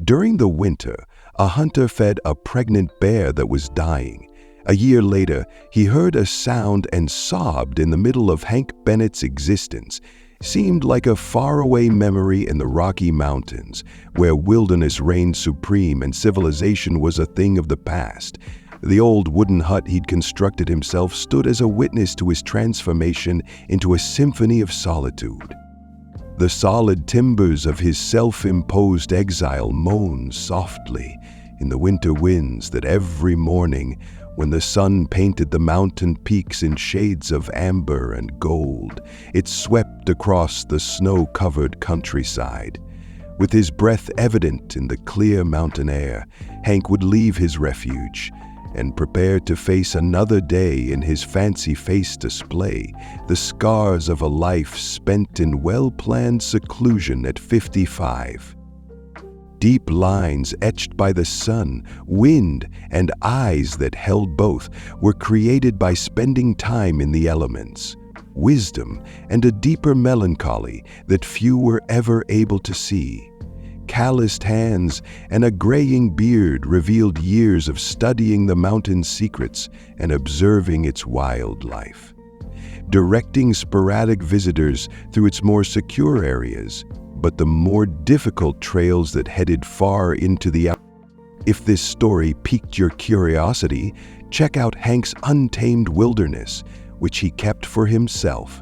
During the winter, a hunter fed a pregnant bear that was dying. A year later, he heard a sound and sobbed in the middle of Hank Bennett's existence. Seemed like a faraway memory in the Rocky Mountains, where wilderness reigned supreme and civilization was a thing of the past. The old wooden hut he'd constructed himself stood as a witness to his transformation into a symphony of solitude. The solid timbers of his self-imposed exile moaned softly in the winter winds that every morning, when the sun painted the mountain peaks in shades of amber and gold, it swept across the snow-covered countryside. With his breath evident in the clear mountain air, Hank would leave his refuge and prepare to face another day in his fancy-faced display, the scars of a life spent in well-planned seclusion at 55. Deep lines etched by the sun, wind, and eyes that held both were created by spending time in the elements. Wisdom and a deeper melancholy that few were ever able to see. Calloused hands and a graying beard revealed years of studying the mountain's secrets and observing its wildlife. Directing sporadic visitors through its more secure areas, but the more difficult trails that headed far into the out. If this story piqued your curiosity, check out Hank's untamed wilderness, which he kept for himself.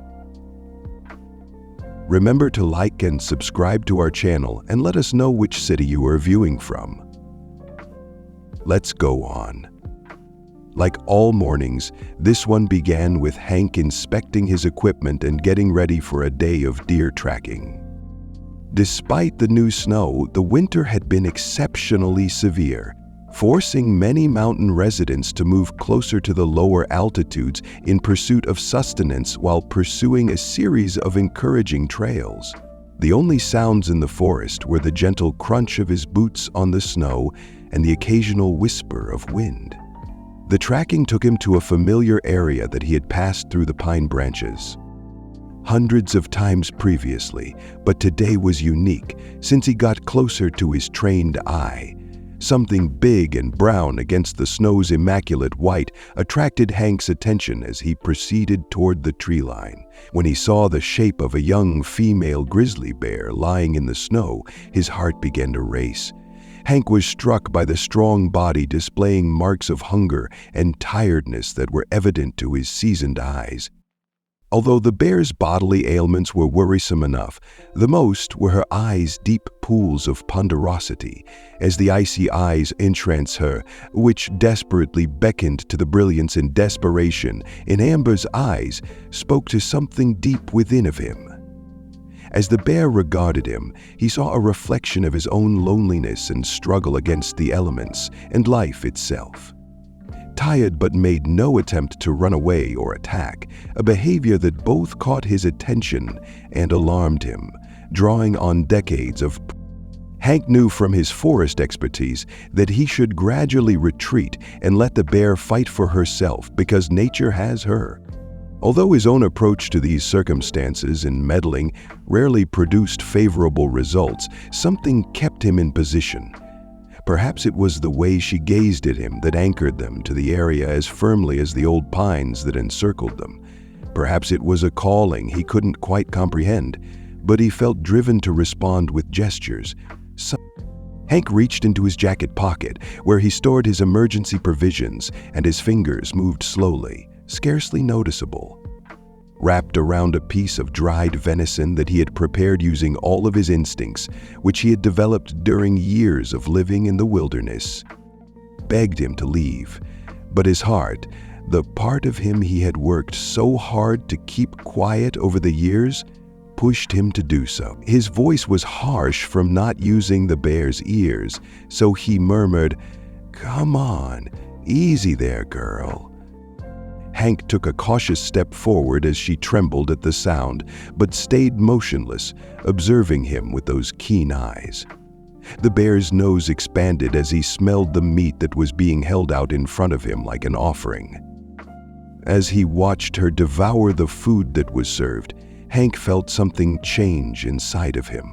Remember to like and subscribe to our channel and let us know which city you are viewing from. Let's go on. Like all mornings, this one began with Hank inspecting his equipment and getting ready for a day of deer tracking. Despite the new snow, the winter had been exceptionally severe, forcing many mountain residents to move closer to the lower altitudes in pursuit of sustenance while pursuing a series of encouraging trails. The only sounds in the forest were the gentle crunch of his boots on the snow and the occasional whisper of wind. The tracking took him to a familiar area that he had passed through the pine branches hundreds of times previously, but today was unique since he got closer to his trained eye. Something big and brown against the snow's immaculate white attracted Hank's attention as he proceeded toward the tree line. When he saw the shape of a young female grizzly bear lying in the snow, his heart began to race. Hank was struck by the strong body displaying marks of hunger and tiredness that were evident to his seasoned eyes. Although the bear's bodily ailments were worrisome enough, the most were her eyes' deep pools of ponderosity, as the icy eyes entranced her, which desperately beckoned to the brilliance and desperation in Amber's eyes, spoke to something deep within of him. As the bear regarded him, he saw a reflection of his own loneliness and struggle against the elements and life itself. Tired but made no attempt to run away or attack, a behavior that both caught his attention and alarmed him, drawing on decades of. Hank knew from his forest expertise that he should gradually retreat and let the bear fight for herself because nature has her. Although his own approach to these circumstances and meddling rarely produced favorable results, something kept him in position. Perhaps it was the way she gazed at him that anchored them to the area as firmly as the old pines that encircled them. Perhaps it was a calling he couldn't quite comprehend, but he felt driven to respond with gestures. Hank reached into his jacket pocket, where he stored his emergency provisions, and his fingers moved slowly, scarcely noticeable. Wrapped around a piece of dried venison that he had prepared using all of his instincts, which he had developed during years of living in the wilderness, begged him to leave. But his heart, the part of him he had worked so hard to keep quiet over the years, pushed him to do so. His voice was harsh from not using the bear's ears, so he murmured, "Come on, easy there, girl." Hank took a cautious step forward as she trembled at the sound, but stayed motionless, observing him with those keen eyes. The bear's nose expanded as he smelled the meat that was being held out in front of him like an offering. As he watched her devour the food that was served, Hank felt something change inside of him.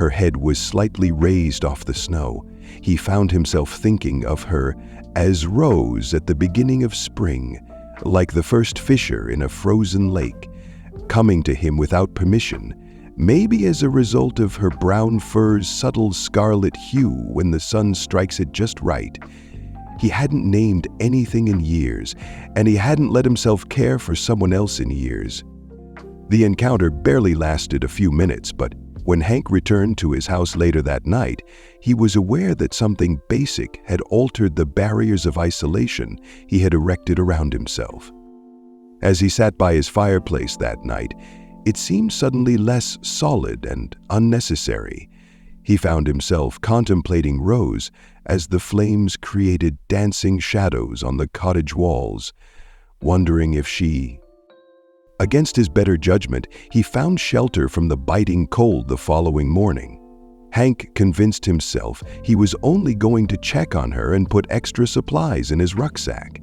Her head was slightly raised off the snow. He found himself thinking of her as Rose at the beginning of spring, like the first fisher in a frozen lake, coming to him without permission, maybe as a result of her brown fur's subtle scarlet hue when the sun strikes it just right. He hadn't named anything in years, and he hadn't let himself care for someone else in years. The encounter barely lasted a few minutes, but when Hank returned to his house later that night, he was aware that something basic had altered the barriers of isolation he had erected around himself. As he sat by his fireplace that night, it seemed suddenly less solid and unnecessary. He found himself contemplating Rose as the flames created dancing shadows on the cottage walls, wondering if she... Against his better judgment, he found shelter from the biting cold the following morning. Hank convinced himself he was only going to check on her and put extra supplies in his rucksack.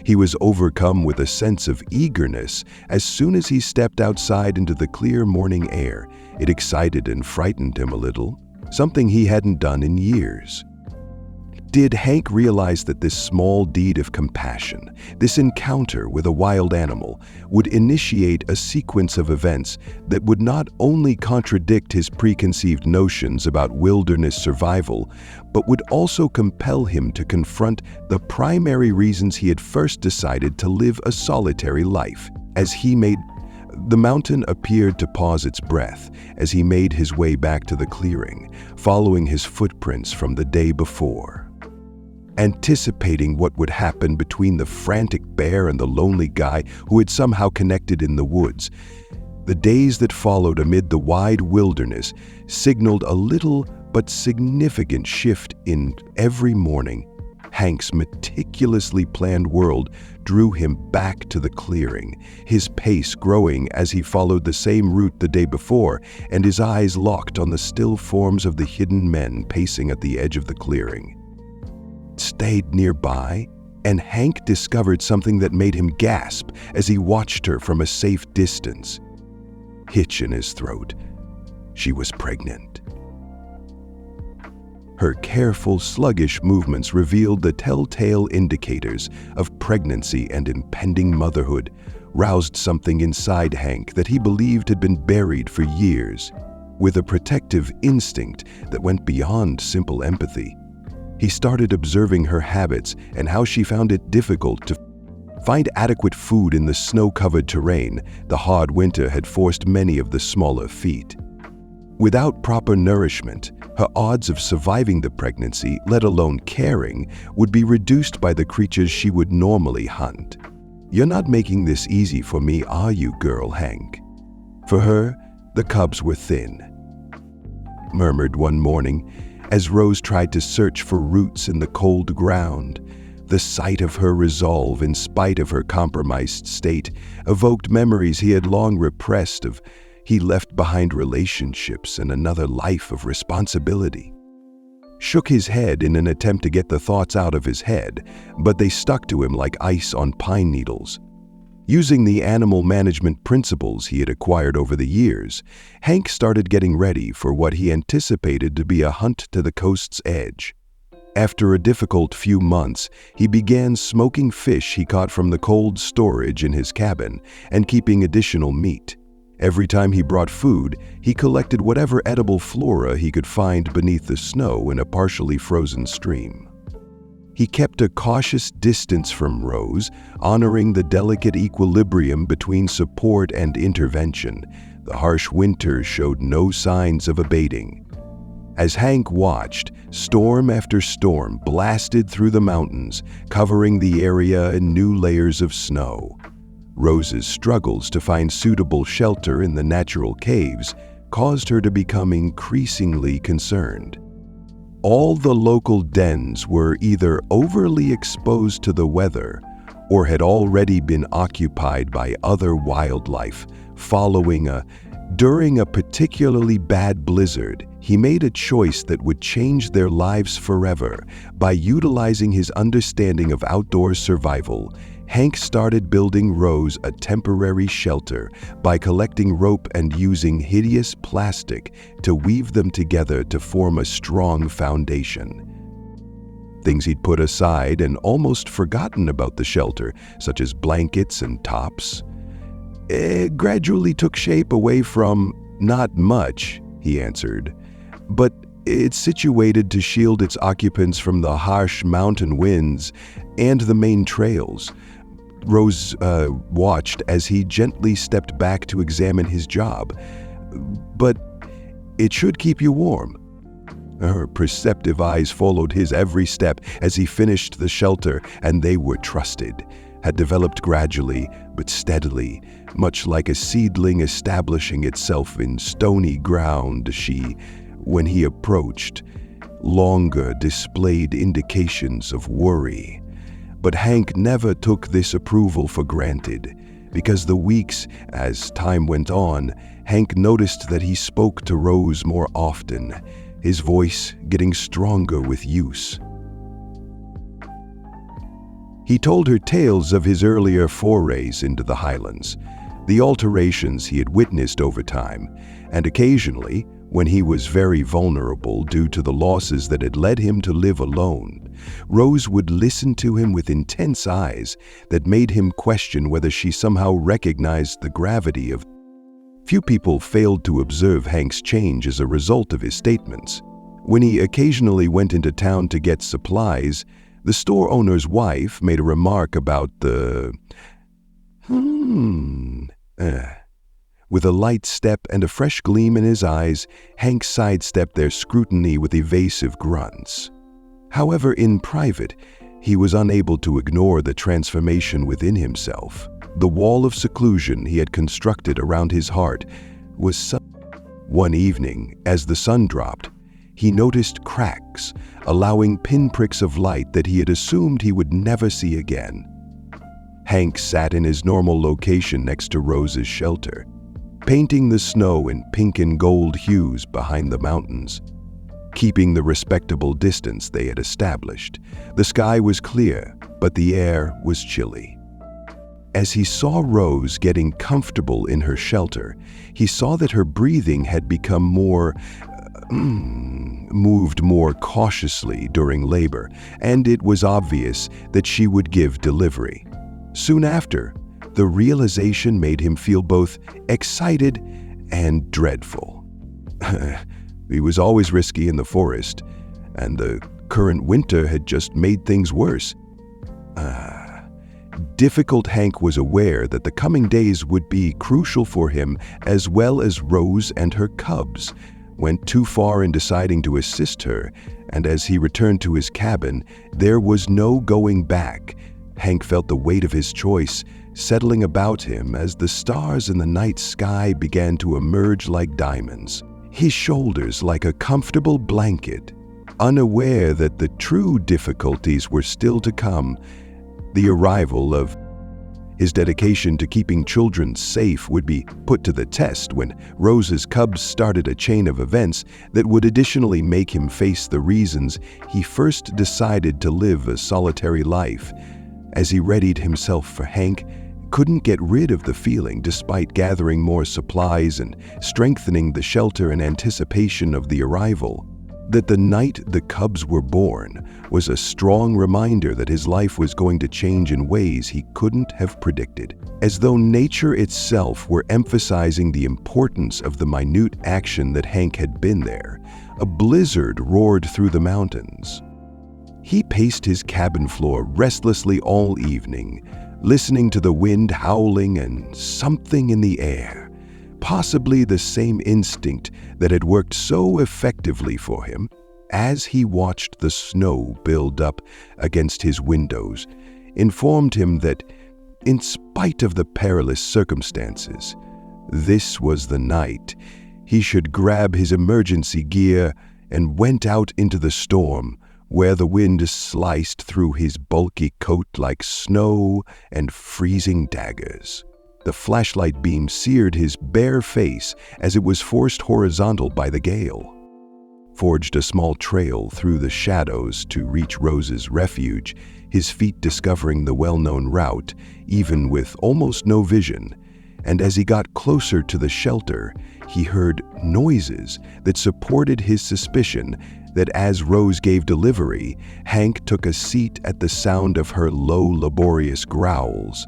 He was overcome with a sense of eagerness as soon as he stepped outside into the clear morning air. It excited and frightened him a little, something he hadn't done in years. Did Hank realize that this small deed of compassion, this encounter with a wild animal, would initiate a sequence of events that would not only contradict his preconceived notions about wilderness survival, but would also compel him to confront the primary reasons he had first decided to live a solitary life? The mountain appeared to pause its breath as he made his way back to the clearing, following his footprints from the day before. Anticipating what would happen between the frantic bear and the lonely guy who had somehow connected in the woods, the days that followed amid the wide wilderness signaled a little but significant shift in every morning. Hank's meticulously planned world drew him back to the clearing, his pace growing as he followed the same route the day before, and his eyes locked on the still forms of the hidden men pacing at the edge of the clearing. Stayed nearby, and Hank discovered something that made him gasp as he watched her from a safe distance. Hitch in his throat. She was pregnant. Her careful, sluggish movements revealed the telltale indicators of pregnancy and impending motherhood, roused something inside Hank that he believed had been buried for years. With a protective instinct that went beyond simple empathy, he started observing her habits and how she found it difficult to find adequate food in the snow-covered terrain. The hard winter had forced many of the smaller feet. Without proper nourishment, her odds of surviving the pregnancy, let alone caring, would be reduced by the creatures she would normally hunt. "You're not making this easy for me, are you, girl, Hank?" For her, the cubs were thin. Murmured one morning, as Rose tried to search for roots in the cold ground. The sight of her resolve, in spite of her compromised state, evoked memories he had long repressed of he left behind relationships and another life of responsibility. Shook his head in an attempt to get the thoughts out of his head, but they stuck to him like ice on pine needles. Using the animal management principles he had acquired over the years, Hank started getting ready for what he anticipated to be a hunt to the coast's edge. After a difficult few months, he began smoking fish he caught from the cold storage in his cabin and keeping additional meat. Every time he brought food, he collected whatever edible flora he could find beneath the snow in a partially frozen stream. He kept a cautious distance from Rose, honoring the delicate equilibrium between support and intervention. The harsh winter showed no signs of abating. As Hank watched, storm after storm blasted through the mountains, covering the area in new layers of snow. Rose's struggles to find suitable shelter in the natural caves caused her to become increasingly concerned. All the local dens were either overly exposed to the weather or had already been occupied by other wildlife, following a During a particularly bad blizzard, he made a choice that would change their lives forever. By utilizing his understanding of outdoor survival, Hank started building Rose a temporary shelter by collecting rope and using hideous plastic to weave them together to form a strong foundation. Things he'd put aside and almost forgotten about the shelter, such as blankets and tops, gradually took shape away from "not much," he answered, but it's situated to shield its occupants from the harsh mountain winds and the main trails. Rose watched as he gently stepped back to examine his job. "But it should keep you warm." Her perceptive eyes followed his every step as he finished the shelter, and they were trusted, had developed gradually but steadily, much like a seedling establishing itself in stony ground. When he approached, longer displayed indications of worry. But Hank never took this approval for granted, because the weeks, as time went on, Hank noticed that he spoke to Rose more often, his voice getting stronger with use. He told her tales of his earlier forays into the highlands, the alterations he had witnessed over time, and occasionally, when he was very vulnerable due to the losses that had led him to live alone, Rose would listen to him with intense eyes that made him question whether she somehow recognized the gravity of. Few people failed to observe Hank's change as a result of his statements. When he occasionally went into town to get supplies, the store owner's wife made a remark about the With a light step and a fresh gleam in his eyes, Hank sidestepped their scrutiny with evasive grunts. However, in private, he was unable to ignore the transformation within himself. The wall of seclusion he had constructed around his heart was One evening, as the sun dropped, he noticed cracks, allowing pinpricks of light that he had assumed he would never see again. Hank sat in his normal location next to Rose's shelter, painting the snow in pink and gold hues behind the mountains, keeping the respectable distance they had established. The sky was clear, but the air was chilly. As he saw Rose getting comfortable in her shelter, he saw that her breathing had become moved more cautiously during labor, and it was obvious that she would give delivery. Soon after, the realization made him feel both excited and dreadful. He was always risky in the forest, and the current winter had just made things worse. Difficult Hank was aware that the coming days would be crucial for him, as well as Rose and her cubs. Went too far in deciding to assist her, and as he returned to his cabin, there was no going back. Hank felt the weight of his choice settling about him as the stars in the night sky began to emerge like diamonds, his shoulders like a comfortable blanket. Unaware that the true difficulties were still to come, the arrival of his dedication to keeping children safe would be put to the test when Rose's cubs started a chain of events that would additionally make him face the reasons he first decided to live a solitary life. As he readied himself for Hank, couldn't get rid of the feeling, despite gathering more supplies and strengthening the shelter in anticipation of the arrival, that the night the cubs were born was a strong reminder that his life was going to change in ways he couldn't have predicted. As though nature itself were emphasizing the importance of the minute action that Hank had been there, a blizzard roared through the mountains. He paced his cabin floor restlessly all evening, listening to the wind howling and something in the air, possibly the same instinct that had worked so effectively for him. As he watched the snow build up against his windows, informed him that, in spite of the perilous circumstances, this was the night he should grab his emergency gear and went out into the storm, where the wind sliced through his bulky coat like snow and freezing daggers. The flashlight beam seared his bare face as it was forced horizontal by the gale, forged a small trail through the shadows to reach Rose's refuge, his feet discovering the well-known route, even with almost no vision. And as he got closer to the shelter, he heard noises that supported his suspicion that as Rose gave delivery, Hank took a seat at the sound of her low, laborious growls.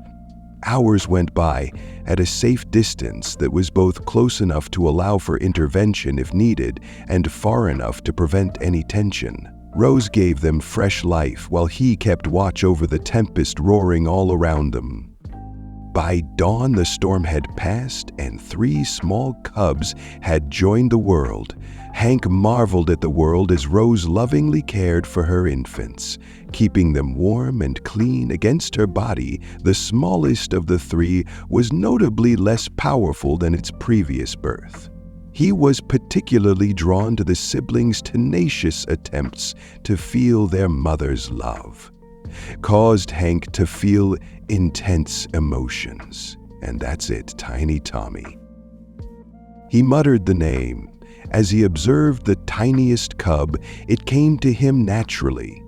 Hours went by at a safe distance that was both close enough to allow for intervention if needed and far enough to prevent any tension. Rose gave them fresh life while he kept watch over the tempest roaring all around them. By dawn, the storm had passed and 3 small cubs had joined the world. Hank marveled at the world as Rose lovingly cared for her infants, keeping them warm and clean against her body. The smallest of the 3 was notably less powerful than its previous birth. He was particularly drawn to the siblings' tenacious attempts to feel their mother's love, caused Hank to feel intense emotions. And that's it, Tiny Tommy. He muttered the name. As he observed the tiniest cub, it came to him naturally.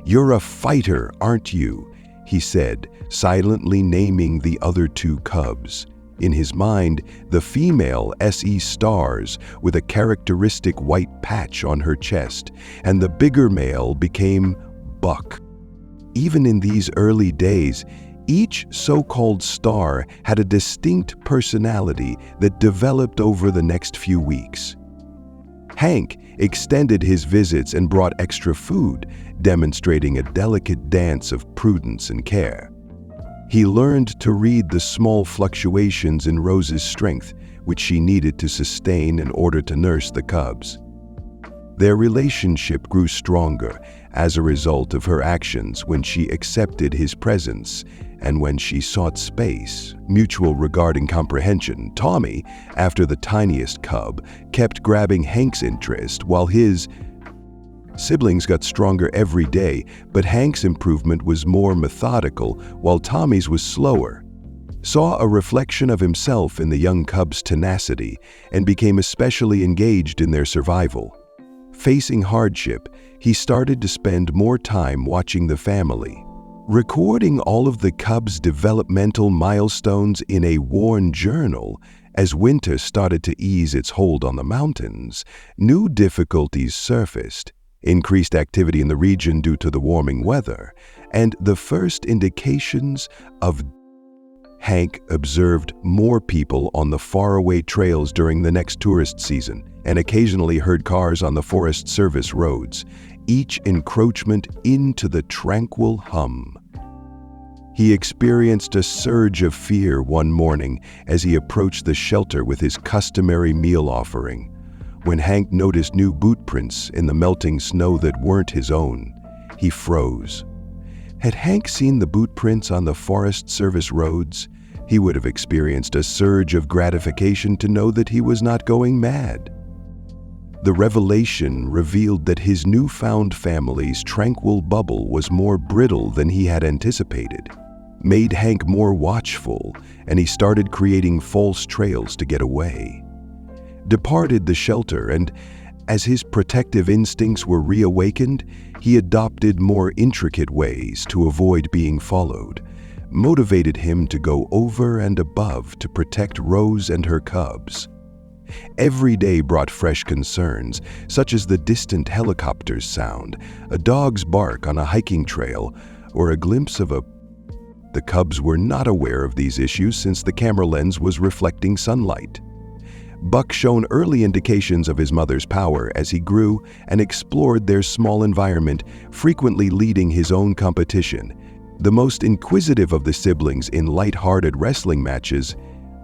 "You're a fighter, aren't you?" he said, silently naming the other 2 cubs. In his mind, the female S.E. Stars with a characteristic white patch on her chest, and the bigger male became Buck. Even in these early days, each so-called star had a distinct personality that developed over the next few weeks. Hank extended his visits and brought extra food, demonstrating a delicate dance of prudence and care. He learned to read the small fluctuations in Rose's strength, which she needed to sustain in order to nurse the cubs. Their relationship grew stronger as a result of her actions when she accepted his presence and when she sought space, mutual regard and comprehension. Tommy, after the tiniest cub, kept grabbing Hank's interest while his siblings got stronger every day, but Hank's improvement was more methodical while Tommy's was slower. Saw a reflection of himself in the young cub's tenacity and became especially engaged in their survival. Facing hardship, he started to spend more time watching the family, recording all of the cubs' developmental milestones in a worn journal. As winter started to ease its hold on the mountains, new difficulties surfaced. Increased activity in the region due to the warming weather, and the first indications of Hank observed more people on the faraway trails during the next tourist season and occasionally heard cars on the Forest Service roads, each encroachment into the tranquil hum. He experienced a surge of fear one morning as he approached the shelter with his customary meal offering. When Hank noticed new boot prints in the melting snow that weren't his own, he froze. Had Hank seen the boot prints on the Forest Service roads, he would have experienced a surge of gratification to know that he was not going mad. The revelation revealed that his newfound family's tranquil bubble was more brittle than he had anticipated, made Hank more watchful, and he started creating false trails to get away. Departed the shelter, and as his protective instincts were reawakened, he adopted more intricate ways to avoid being followed, motivated him to go over and above to protect Rose and her cubs. Every day brought fresh concerns, such as the distant helicopter's sound, a dog's bark on a hiking trail, or a glimpse of The cubs were not aware of these issues since the camera lens was reflecting sunlight. Buck showed early indications of his mother's power as he grew and explored their small environment, frequently leading his own competition. The most inquisitive of the siblings in light-hearted wrestling matches,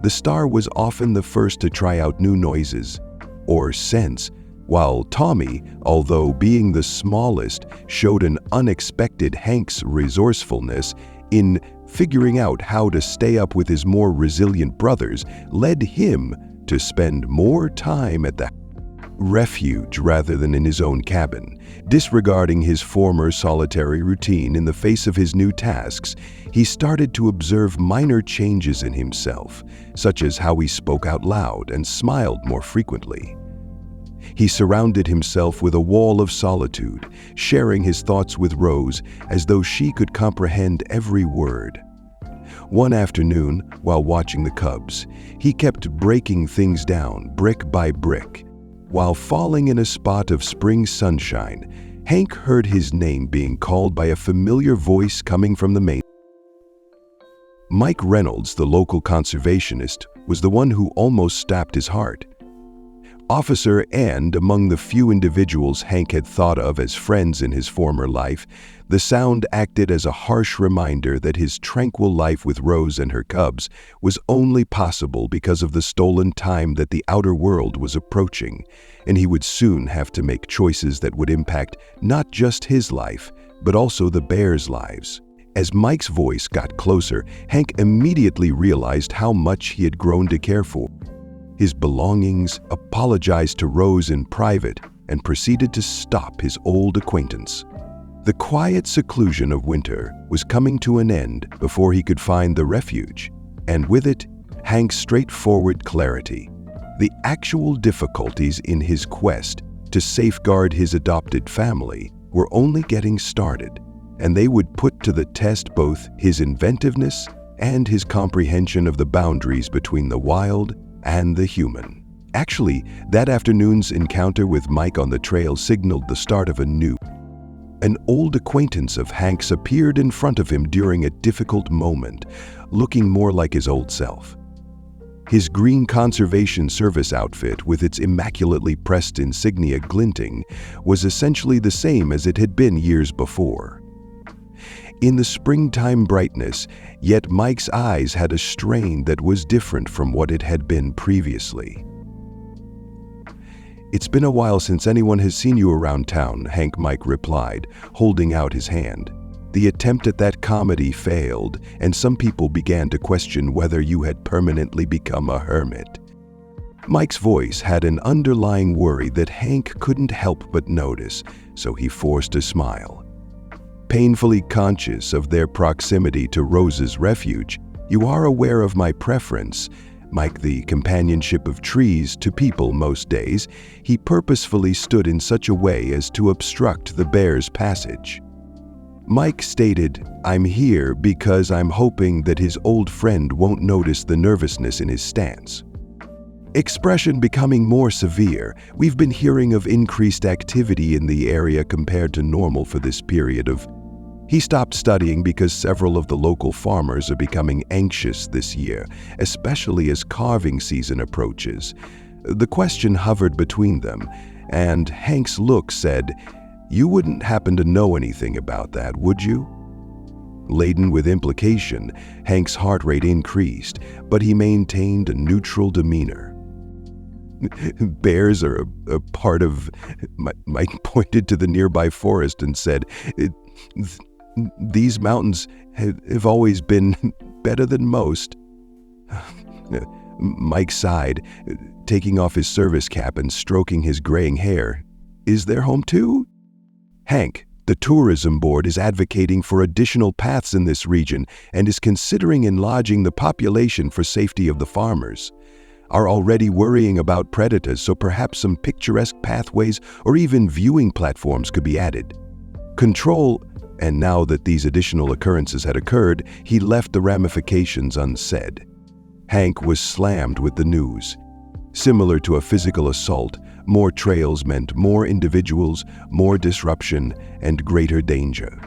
the star was often the first to try out new noises or scents, while Tommy, although being the smallest, showed an unexpected Hank's resourcefulness in figuring out how to stay up with his more resilient brothers, led him to spend more time at the refuge rather than in his own cabin. Disregarding his former solitary routine in the face of his new tasks, he started to observe minor changes in himself, such as how he spoke out loud and smiled more frequently. He surrounded himself with a wall of solitude, sharing his thoughts with Rose as though she could comprehend every word. One afternoon, while watching the cubs, he kept breaking things down brick by brick. While falling in a spot of spring sunshine, Hank heard his name being called by a familiar voice coming from the main. Mike Reynolds, the local conservationist, was the one who almost stopped his heart. Officer and among the few individuals Hank had thought of as friends in his former life, the sound acted as a harsh reminder that his tranquil life with Rose and her cubs was only possible because of the stolen time that the outer world was approaching, and he would soon have to make choices that would impact not just his life, but also the bears' lives. As Mike's voice got closer, Hank immediately realized how much he had grown to care for his belongings, apologized to Rose in private, and proceeded to stop his old acquaintance. The quiet seclusion of winter was coming to an end before he could find the refuge, and with it, Hank's straightforward clarity. The actual difficulties in his quest to safeguard his adopted family were only getting started, and they would put to the test both his inventiveness and his comprehension of the boundaries between the wild and the human. Actually, that afternoon's encounter with Mike on the trail signaled the start of An old acquaintance of Hank's appeared in front of him during a difficult moment, looking more like his old self. His green conservation service outfit, with its immaculately pressed insignia glinting, was essentially the same as it had been years before. In the springtime brightness, yet Mike's eyes had a strain that was different from what it had been previously. "It's been a while since anyone has seen you around town," Mike replied, holding out his hand. "The attempt at that comedy failed, and some people began to question whether you had permanently become a hermit." Mike's voice had an underlying worry that Hank couldn't help but notice, so he forced a smile. "Painfully conscious of their proximity to Rose's refuge, you are aware of my preference, Mike, the companionship of trees to people most days." He purposefully stood in such a way as to obstruct the bear's passage. Mike stated, "I'm here because I'm hoping that his old friend won't notice the nervousness in his stance." Expression becoming more severe, we've been hearing of increased activity in the area compared to normal for this period of. He stopped studying because several of the local farmers are becoming anxious this year, especially as carving season approaches. The question hovered between them, and Hank's look said, "You wouldn't happen to know anything about that, would you?" Laden with implication, Hank's heart rate increased, but he maintained a neutral demeanor. "Bears are a part of." Mike pointed to the nearby forest and said, "These mountains have always been better than most." Mike sighed, taking off his service cap and stroking his graying hair. "Is there home too?" "Hank, the tourism board is advocating for additional paths in this region and is considering enlarging the population for safety of the farmers. Are already worrying about predators, so perhaps some picturesque pathways or even viewing platforms could be added. Control." And now that these additional occurrences had occurred, he left the ramifications unsaid. Hank was slammed with the news. Similar to a physical assault, more trails meant more individuals, more disruption, and greater danger.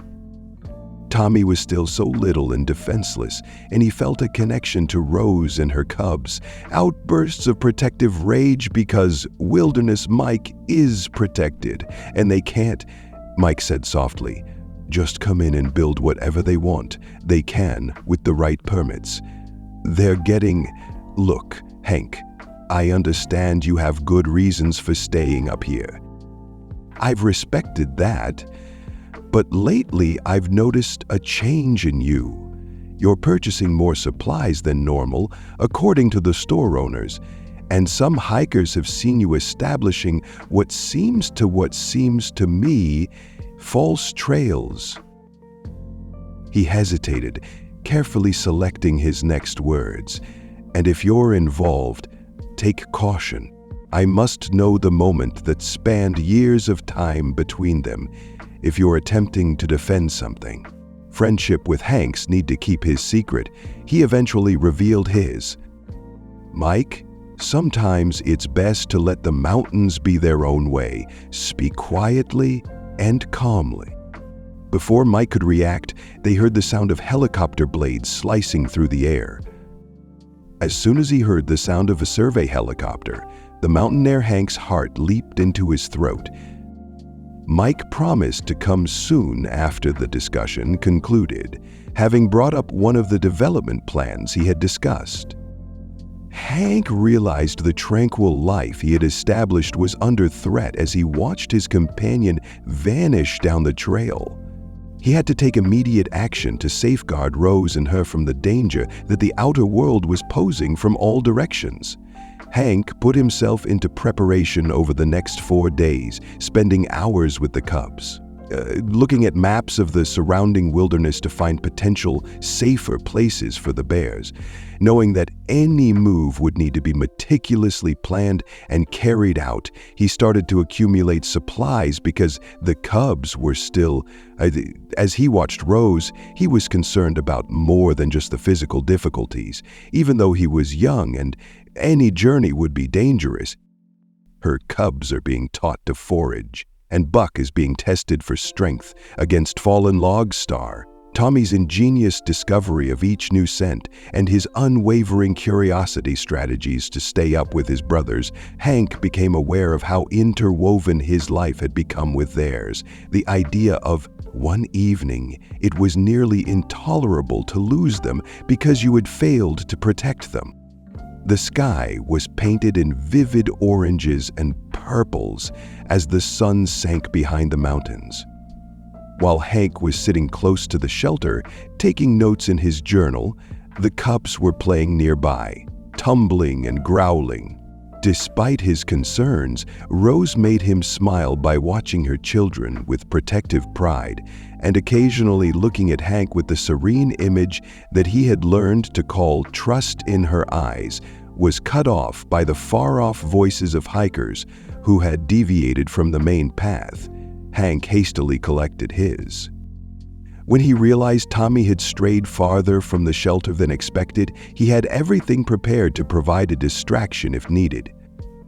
Tommy was still so little and defenseless, and he felt a connection to Rose and her cubs, outbursts of protective rage because Wilderness Mike is protected, and they can't, Mike said softly, "just come in and build whatever they want. They can, with the right permits. They're getting. Look, Hank, I understand you have good reasons for staying up here. I've respected that. But lately I've noticed a change in you. You're purchasing more supplies than normal, according to the store owners, and some hikers have seen you establishing what seems to me false trails." He hesitated, carefully selecting his next words. "And if you're involved, take caution. I must know the moment that spanned years of time between them if you're attempting to defend something." Friendship with Hanks need to keep his secret. He eventually revealed his. "Mike, sometimes it's best to let the mountains be their own way. Speak quietly and calmly." Before Mike could react, they heard the sound of helicopter blades slicing through the air. As soon as he heard the sound of a survey helicopter, the mountaineer Hank's heart leaped into his throat. Mike promised to come soon after the discussion concluded, having brought up one of the development plans he had discussed. Hank realized the tranquil life he had established was under threat as he watched his companion vanish down the trail. He had to take immediate action to safeguard Rose and her from the danger that the outer world was posing from all directions. Hank put himself into preparation over the next 4 days, spending hours with the cubs, looking at maps of the surrounding wilderness to find potential safer places for the bears. Knowing that any move would need to be meticulously planned and carried out, he started to accumulate supplies because the cubs were still. As he watched Rose, he was concerned about more than just the physical difficulties. Even though he was young and any journey would be dangerous, her cubs are being taught to forage, and Buck is being tested for strength against fallen log star. Tommy's ingenious discovery of each new scent and his unwavering curiosity strategies to stay up with his brothers, Hank became aware of how interwoven his life had become with theirs. The idea of one evening it was nearly intolerable to lose them because you had failed to protect them. The sky was painted in vivid oranges and purples as the sun sank behind the mountains. While Hank was sitting close to the shelter, taking notes in his journal, the cubs were playing nearby, tumbling and growling. Despite his concerns, Rose made him smile by watching her children with protective pride and occasionally looking at Hank with the serene image that he had learned to call trust in her eyes was cut off by the far-off voices of hikers who had deviated from the main path. Hank hastily collected his. When he realized Tommy had strayed farther from the shelter than expected, he had everything prepared to provide a distraction if needed.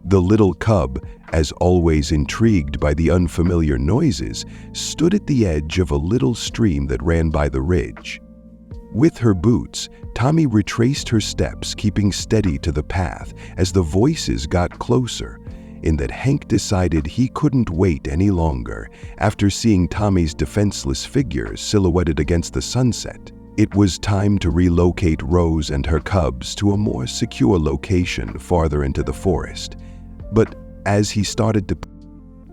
The little cub, as always intrigued by the unfamiliar noises, stood at the edge of a little stream that ran by the ridge. With her boots, Tommy retraced her steps, keeping steady to the path as the voices got closer, in that Hank decided he couldn't wait any longer after seeing Tommy's defenseless figure silhouetted against the sunset. It was time to relocate Rose and her cubs to a more secure location farther into the forest. But as he started to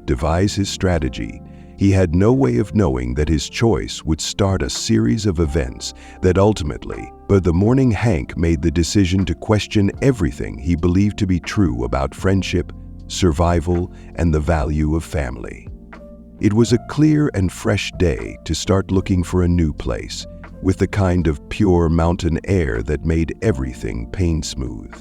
devise his strategy, he had no way of knowing that his choice would start a series of events that ultimately, by the morning Hank made the decision to question everything he believed to be true about friendship, survival, and the value of family. It was a clear and fresh day to start looking for a new place, with the kind of pure mountain air that made everything pain smooth.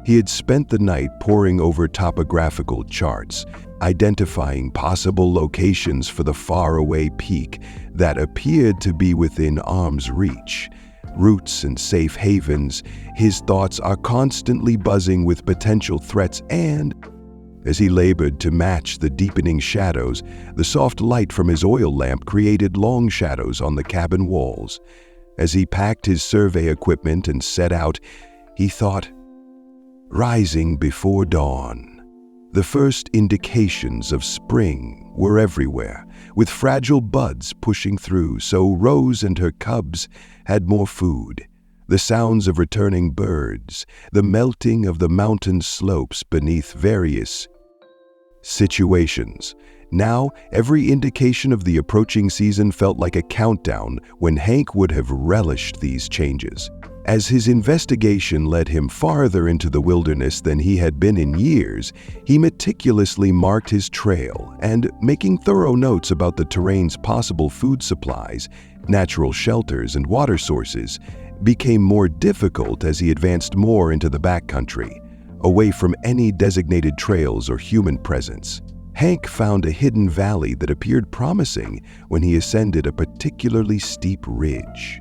He had spent the night poring over topographical charts, identifying possible locations for the faraway peak that appeared to be within arm's reach. Routes and safe havens, his thoughts are constantly buzzing with potential threats, and as he labored to match the deepening shadows, the soft light from his oil lamp created long shadows on the cabin walls. As he packed his survey equipment and set out, he thought, rising before dawn. The first indications of spring were everywhere, with fragile buds pushing through, so Rose and her cubs had more food. The sounds of returning birds, the melting of the mountain slopes beneath various situations. Now, every indication of the approaching season felt like a countdown when Hank would have relished these changes. As his investigation led him farther into the wilderness than he had been in years, he meticulously marked his trail and, making thorough notes about the terrain's possible food supplies, natural shelters, and water sources, became more difficult as he advanced more into the backcountry, away from any designated trails or human presence. Hank found a hidden valley that appeared promising when he ascended a particularly steep ridge.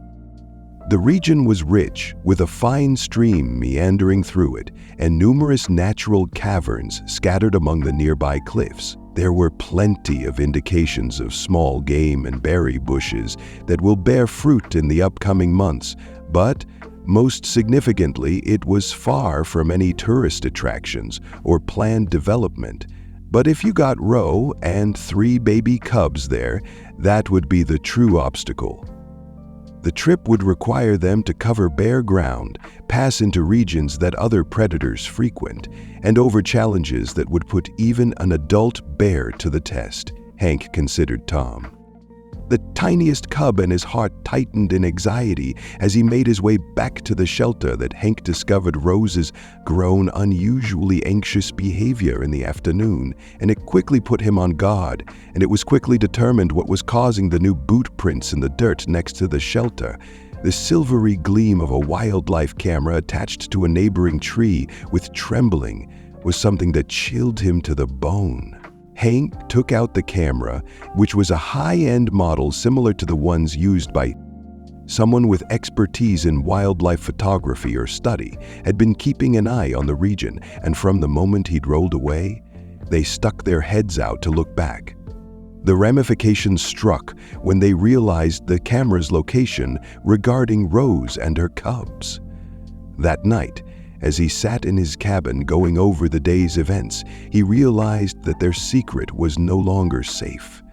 The region was rich, with a fine stream meandering through it and numerous natural caverns scattered among the nearby cliffs. There were plenty of indications of small game and berry bushes that will bear fruit in the upcoming months, but most significantly, it was far from any tourist attractions or planned development. But if you got Roe and 3 baby cubs there, that would be the true obstacle. The trip would require them to cover bare ground, pass into regions that other predators frequent, and over challenges that would put even an adult bear to the test, Hank considered Tom. The tiniest cub and his heart tightened in anxiety as he made his way back to the shelter that Hank discovered Rose's grown unusually anxious behavior in the afternoon, and it quickly put him on guard, and it was quickly determined what was causing the new boot prints in the dirt next to the shelter. The silvery gleam of a wildlife camera attached to a neighboring tree with trembling was something that chilled him to the bone. Hank took out the camera, which was a high-end model similar to the ones used by someone with expertise in wildlife photography or study, had been keeping an eye on the region, and from the moment he'd rolled away, they stuck their heads out to look back. The ramifications struck when they realized the camera's location regarding Rose and her cubs. That night, as he sat in his cabin going over the day's events, he realized that their secret was no longer safe.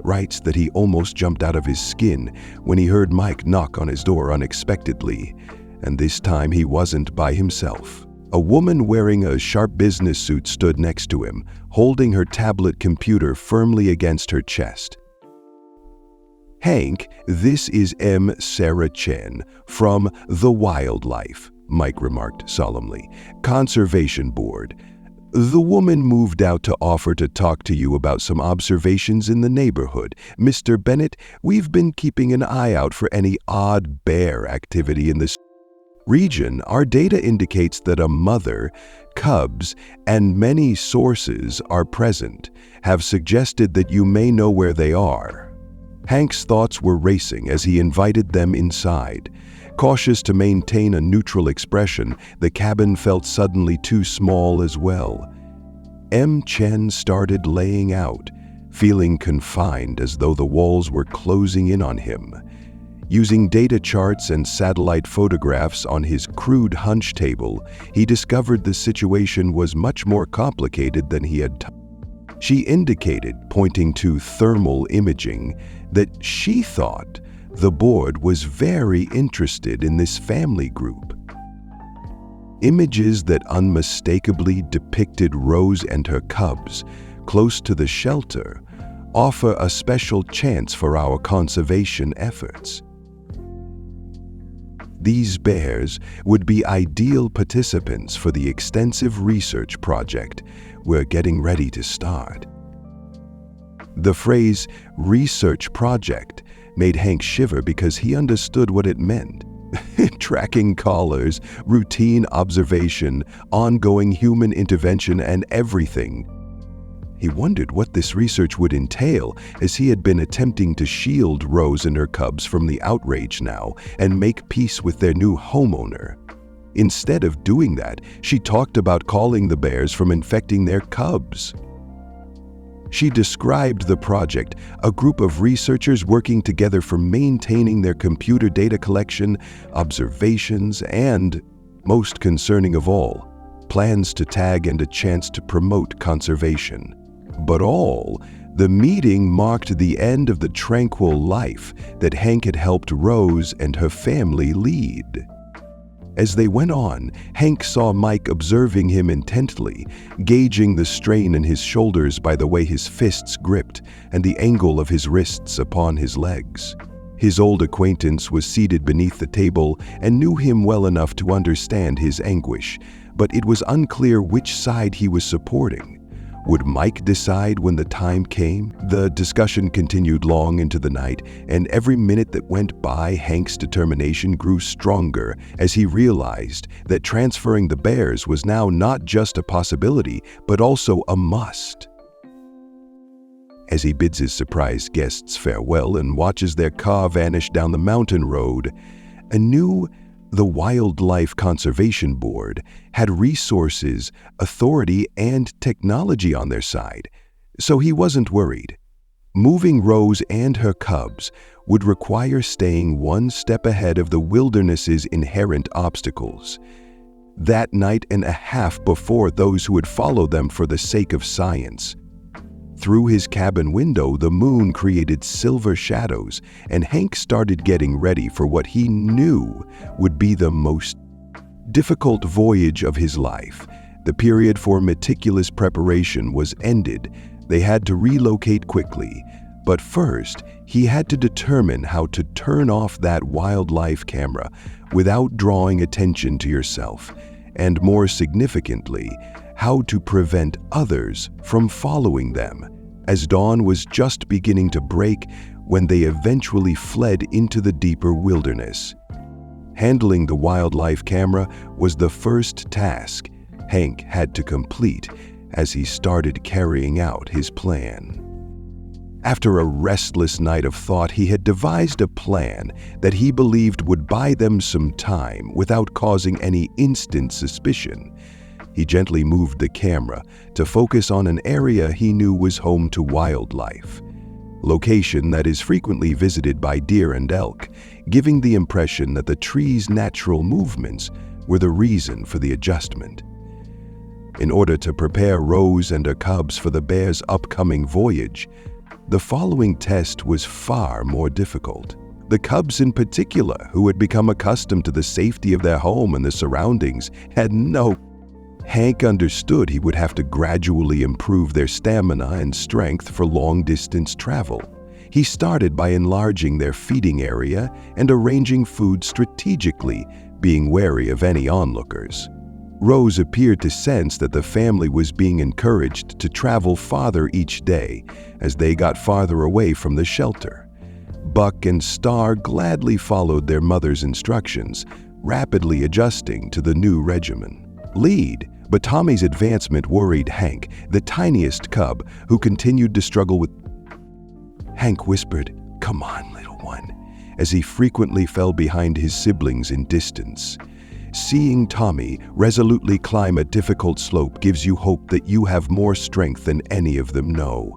Writes that he almost jumped out of his skin when he heard Mike knock on his door unexpectedly, and this time he wasn't by himself. A woman wearing a sharp business suit stood next to him, holding her tablet computer firmly against her chest. "Hank, this is M. Sarah Chen from The Wildlife," Mike remarked solemnly. "Conservation Board. The woman moved out to offer to talk to you about some observations in the neighborhood. Mr. Bennett, we've been keeping an eye out for any odd bear activity in this region. Our data indicates that a mother, cubs, and many sources are present, have suggested that you may know where they are." Hank's thoughts were racing as he invited them inside. Cautious to maintain a neutral expression, the cabin felt suddenly too small as well. M. Chen started laying out, feeling confined as though the walls were closing in on him. Using data charts and satellite photographs on his crude hunch table, he discovered the situation was much more complicated than he had. She indicated, pointing to thermal imaging, that she thought the board was very interested in this family group. Images that unmistakably depicted Rose and her cubs close to the shelter offer a special chance for our conservation efforts. These bears would be ideal participants for the extensive research project we're getting ready to start. The phrase research project made Hank shiver because he understood what it meant. Tracking callers, routine observation, ongoing human intervention, and everything. He wondered what this research would entail, as he had been attempting to shield Rose and her cubs from the outrage now and make peace with their new homeowner. Instead of doing that, she talked about calling the bears from infecting their cubs. She described the project, a group of researchers working together for maintaining their computer data collection, observations, and, most concerning of all, plans to tag and a chance to promote conservation. But the meeting marked the end of the tranquil life that Hank had helped Rose and her family lead. As they went on, Hank saw Mike observing him intently, gauging the strain in his shoulders by the way his fists gripped and the angle of his wrists upon his legs. His old acquaintance was seated beneath the table and knew him well enough to understand his anguish, but it was unclear which side he was supporting. Would Mike decide when the time came? The discussion continued long into the night, and every minute that went by, Hank's determination grew stronger as he realized that transferring the bears was now not just a possibility, but also a must. As he bids his surprised guests farewell and watches their car vanish down the mountain road, the Wildlife Conservation Board had resources, authority, and technology on their side, so he wasn't worried. Moving Rose and her cubs would require staying one step ahead of the wilderness's inherent obstacles. That night and a half before those who would follow them for the sake of science. Through his cabin window, the moon created silver shadows, and Hank started getting ready for what he knew would be the most difficult voyage of his life. The period for meticulous preparation was ended. They had to relocate quickly. But first, he had to determine how to turn off that wildlife camera without drawing attention to yourself, and more significantly, how to prevent others from following them, as dawn was just beginning to break when they eventually fled into the deeper wilderness. Handling the wildlife camera was the first task Hank had to complete as he started carrying out his plan. After a restless night of thought, he had devised a plan that he believed would buy them some time without causing any instant suspicion. He gently moved the camera to focus on an area he knew was home to wildlife, location that is frequently visited by deer and elk, giving the impression that the tree's natural movements were the reason for the adjustment. In order to prepare Rose and her cubs for the bears' upcoming voyage, the following test was far more difficult. The cubs in particular, who had become accustomed to the safety of their home and the surroundings, had no. Hank understood he would have to gradually improve their stamina and strength for long-distance travel. He started by enlarging their feeding area and arranging food strategically, being wary of any onlookers. Rose appeared to sense that the family was being encouraged to travel farther each day as they got farther away from the shelter. Buck and Star gladly followed their mother's instructions, rapidly adjusting to the new regimen. But Tommy's advancement worried Hank, the tiniest cub, who continued to struggle with. Hank whispered, "Come on, little one," as he frequently fell behind his siblings in distance. Seeing Tommy resolutely climb a difficult slope gives you hope that you have more strength than any of them know.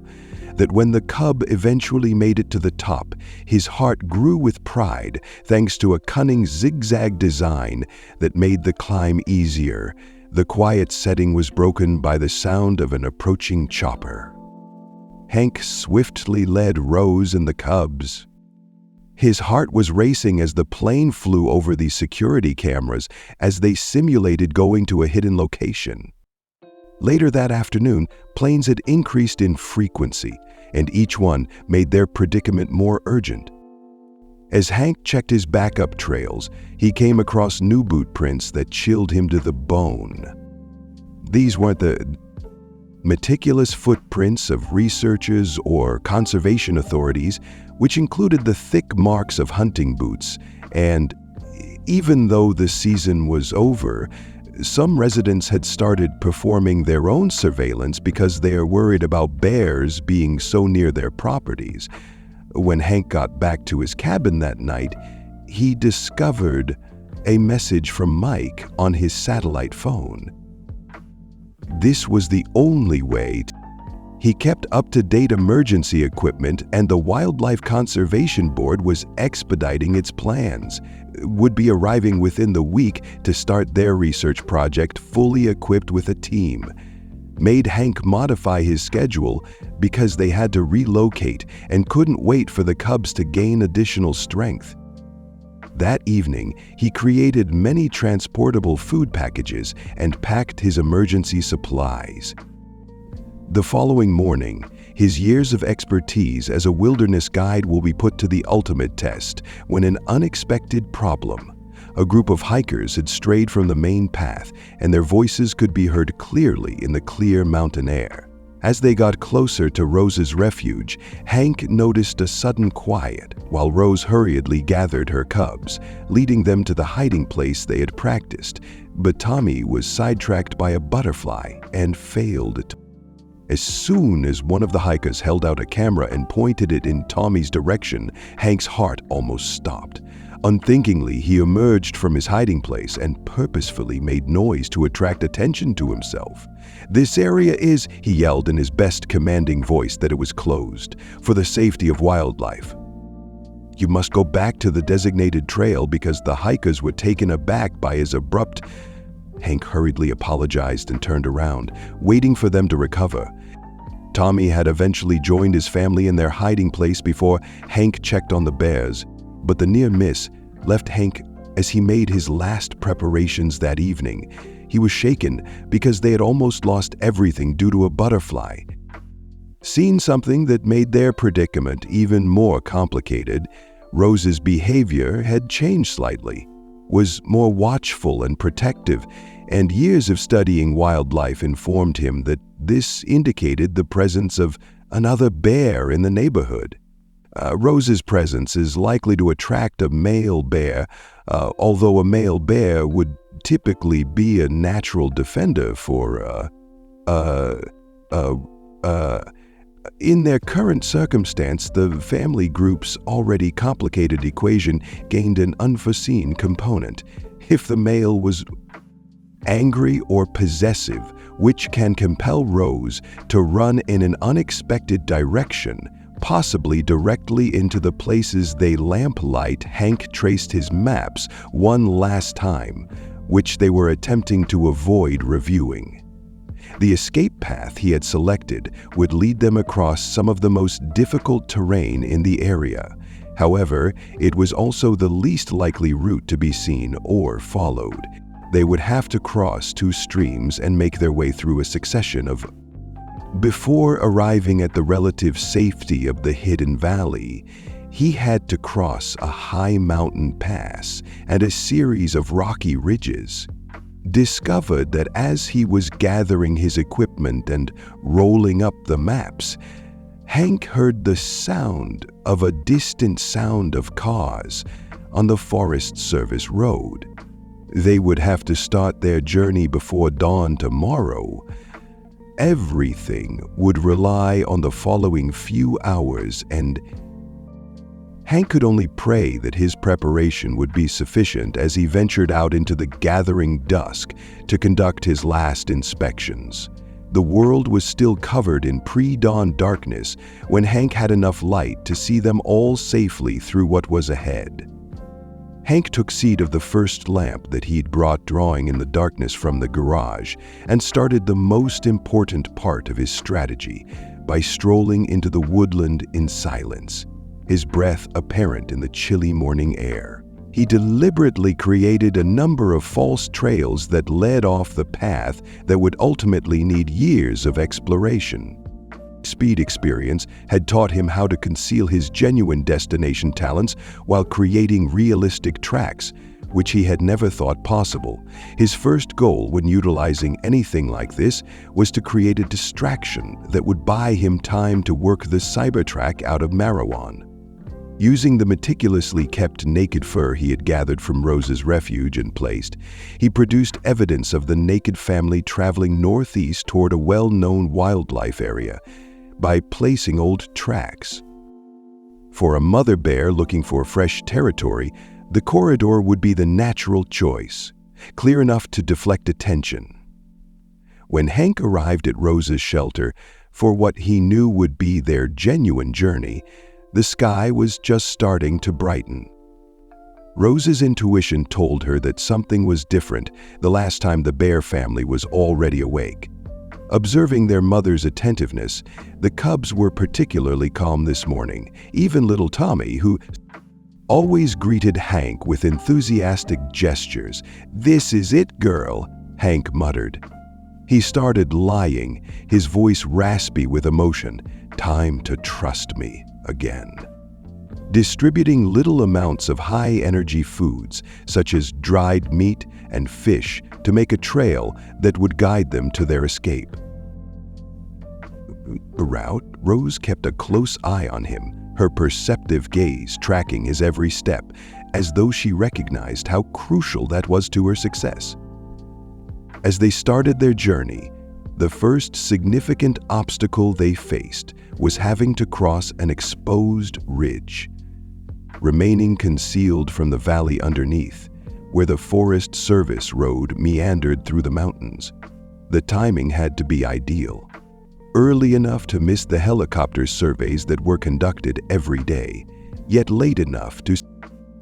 That when the cub eventually made it to the top, his heart grew with pride thanks to a cunning zigzag design that made the climb easier. The quiet setting was broken by the sound of an approaching chopper. Hank swiftly led Rose and the cubs. His heart was racing as the plane flew over the security cameras as they simulated going to a hidden location. Later that afternoon, planes had increased in frequency, and each one made their predicament more urgent. As Hank checked his backup trails, he came across new boot prints that chilled him to the bone. These weren't the meticulous footprints of researchers or conservation authorities, which included the thick marks of hunting boots, and even though the season was over, some residents had started performing their own surveillance because they are worried about bears being so near their properties. When Hank got back to his cabin that night, he discovered a message from Mike on his satellite phone. This was the only way. He kept up-to-date emergency equipment, and the Wildlife Conservation Board was expediting its plans, would be arriving within the week to start their research project fully equipped with a team. Made Hank modify his schedule because they had to relocate and couldn't wait for the cubs to gain additional strength. That evening, he created many transportable food packages and packed his emergency supplies. The following morning, His years of expertise as a wilderness guide will be put to the ultimate test when an unexpected problem. A group of hikers had strayed from the main path, and their voices could be heard clearly in the clear mountain air. As they got closer to Rose's refuge, Hank noticed a sudden quiet while Rose hurriedly gathered her cubs, leading them to the hiding place they had practiced. But Tommy was sidetracked by a butterfly and failed. As soon as one of the hikers held out a camera and pointed it in Tommy's direction, Hank's heart almost stopped. Unthinkingly, he emerged from his hiding place and purposefully made noise to attract attention to himself. "This area is," he yelled in his best commanding voice that it was closed, "for the safety of wildlife. You must go back to the designated trail," because the hikers were taken aback by his abrupt. Hank hurriedly apologized and turned around, waiting for them to recover. Tommy had eventually joined his family in their hiding place before Hank checked on the bears, but the near miss left Hank as he made his last preparations that evening. He was shaken because they had almost lost everything due to a butterfly. Seeing something that made their predicament even more complicated, Rose's behavior had changed slightly, was more watchful and protective, and years of studying wildlife informed him that this indicated the presence of another bear in the neighborhood. Rose's presence is likely to attract a male bear, although a male bear would typically be a natural defender for, in their current circumstance, the family group's already complicated equation gained an unforeseen component. If the male was angry or possessive, which can compel Rose to run in an unexpected direction, possibly directly into the places they lamplight. Hank traced his maps one last time, which they were attempting to avoid reviewing. The escape path he had selected would lead them across some of the most difficult terrain in the area. However, it was also the least likely route to be seen or followed. They would have to cross two streams and make their way through a succession of. Before arriving at the relative safety of the hidden valley, he had to cross a high mountain pass and a series of rocky ridges. Discovered that as he was gathering his equipment and rolling up the maps, Hank heard the sound of a distant sound of cars on the Forest Service road. They would have to start their journey before dawn tomorrow. Everything would rely on the following few hours, and Hank could only pray that his preparation would be sufficient as he ventured out into the gathering dusk to conduct his last inspections. The world was still covered in pre-dawn darkness when Hank had enough light to see them all safely through what was ahead. Hank took seat of the first lamp that he'd brought, drawing in the darkness from the garage, and started the most important part of his strategy by strolling into the woodland in silence, his breath apparent in the chilly morning air. He deliberately created a number of false trails that led off the path that would ultimately need years of exploration. Speed experience had taught him how to conceal his genuine destination talents while creating realistic tracks, which he had never thought possible. His first goal when utilizing anything like this was to create a distraction that would buy him time to work the Cybertrack out of Marijuana. Using the meticulously kept naked fur he had gathered from Rose's refuge and placed, he produced evidence of the naked family traveling northeast toward a well-known wildlife area by placing old tracks. For a mother bear looking for fresh territory, the corridor would be the natural choice, clear enough to deflect attention. When Hank arrived at Rose's shelter for what he knew would be their genuine journey, the sky was just starting to brighten. Rose's intuition told her that something was different the last time the bear family was already awake. Observing their mother's attentiveness, the cubs were particularly calm this morning. Even little Tommy, who always greeted Hank with enthusiastic gestures. "This is it, girl," Hank muttered. He started lying, his voice raspy with emotion. Time to trust me again. Distributing little amounts of high-energy foods, such as dried meat and fish, to make a trail that would guide them to their escape. En route, Rose kept a close eye on him, her perceptive gaze tracking his every step, as though she recognized how crucial that was to her success. As they started their journey, the first significant obstacle they faced was having to cross an exposed ridge. Remaining concealed from the valley underneath, where the Forest Service road meandered through the mountains, the timing had to be ideal. Early enough to miss the helicopter surveys that were conducted every day, yet late enough to...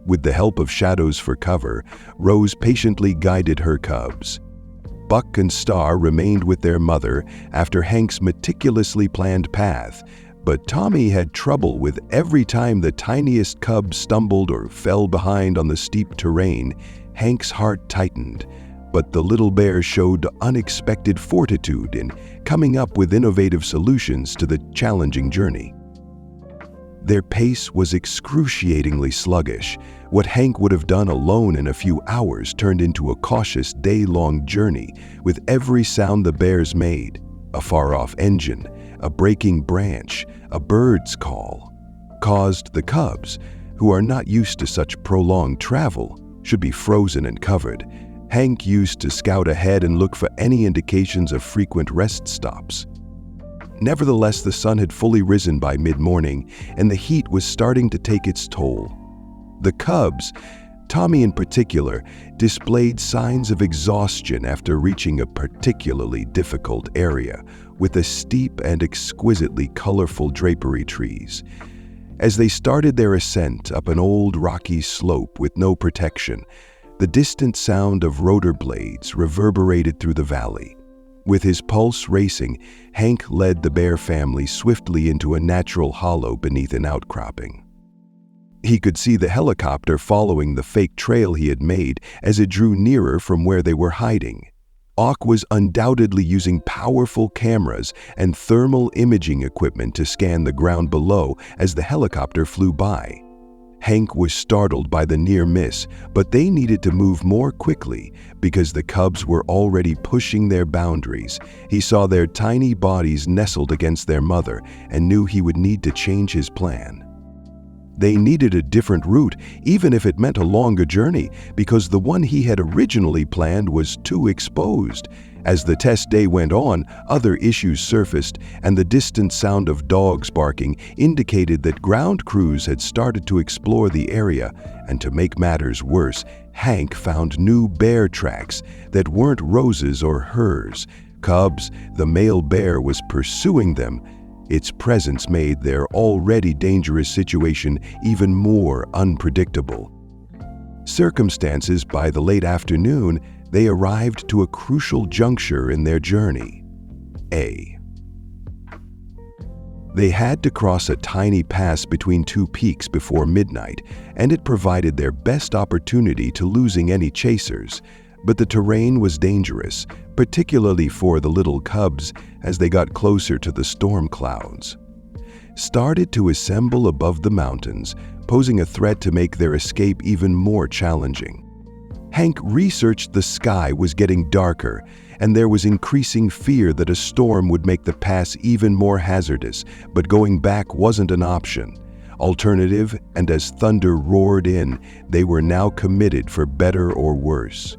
With the help of shadows for cover, Rose patiently guided her cubs. Buck and Star remained with their mother after Hank's meticulously planned path, but Tommy had trouble with every time the tiniest cub stumbled or fell behind on the steep terrain. Hank's heart tightened, but the little bear showed unexpected fortitude in coming up with innovative solutions to the challenging journey. Their pace was excruciatingly sluggish. What Hank would have done alone in a few hours turned into a cautious day-long journey, with every sound the bears made, a far-off engine, a breaking branch, a bird's call, caused the cubs, who are not used to such prolonged travel, should be frozen and covered. Hank used to scout ahead and look for any indications of frequent rest stops. Nevertheless, the sun had fully risen by mid-morning, and the heat was starting to take its toll. The cubs, Tommy in particular, displayed signs of exhaustion after reaching a particularly difficult area with the steep and exquisitely colorful drapery trees. As they started their ascent up an old rocky slope with no protection, the distant sound of rotor blades reverberated through the valley. With his pulse racing, Hank led the bear family swiftly into a natural hollow beneath an outcropping. He could see the helicopter following the fake trail he had made as it drew nearer from where they were hiding. Ock was undoubtedly using powerful cameras and thermal imaging equipment to scan the ground below as the helicopter flew by. Hank was startled by the near miss, but they needed to move more quickly because the cubs were already pushing their boundaries. He saw their tiny bodies nestled against their mother and knew he would need to change his plan. They needed a different route, even if it meant a longer journey, because the one he had originally planned was too exposed. As the test day went on, other issues surfaced, and the distant sound of dogs barking indicated that ground crews had started to explore the area. And to make matters worse, Hank found new bear tracks that weren't Rose's or hers. Cubs, the male bear was pursuing them. Its presence made their already dangerous situation even more unpredictable. Circumstances, by the late afternoon, they arrived to a crucial juncture in their journey. They had to cross a tiny pass between two peaks before midnight, and it provided their best opportunity to losing any chasers. But the terrain was dangerous, particularly for the little cubs as they got closer to the storm clouds. Started to assemble above the mountains, posing a threat to make their escape even more challenging. Hank researched the sky was getting darker, and there was increasing fear that a storm would make the pass even more hazardous, but going back wasn't an option. Alternative, and as thunder roared in, they were now committed for better or worse.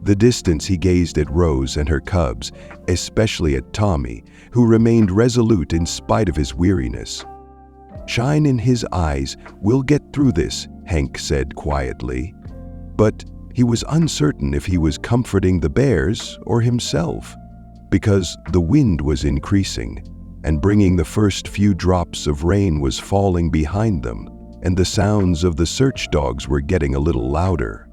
The distance he gazed at Rose and her cubs, especially at Tommy, who remained resolute in spite of his weariness. "Shine in his eyes, we'll get through this," Hank said quietly. But he was uncertain if he was comforting the bears or himself, because the wind was increasing, and bringing the first few drops of rain was falling behind them, and the sounds of the search dogs were getting a little louder.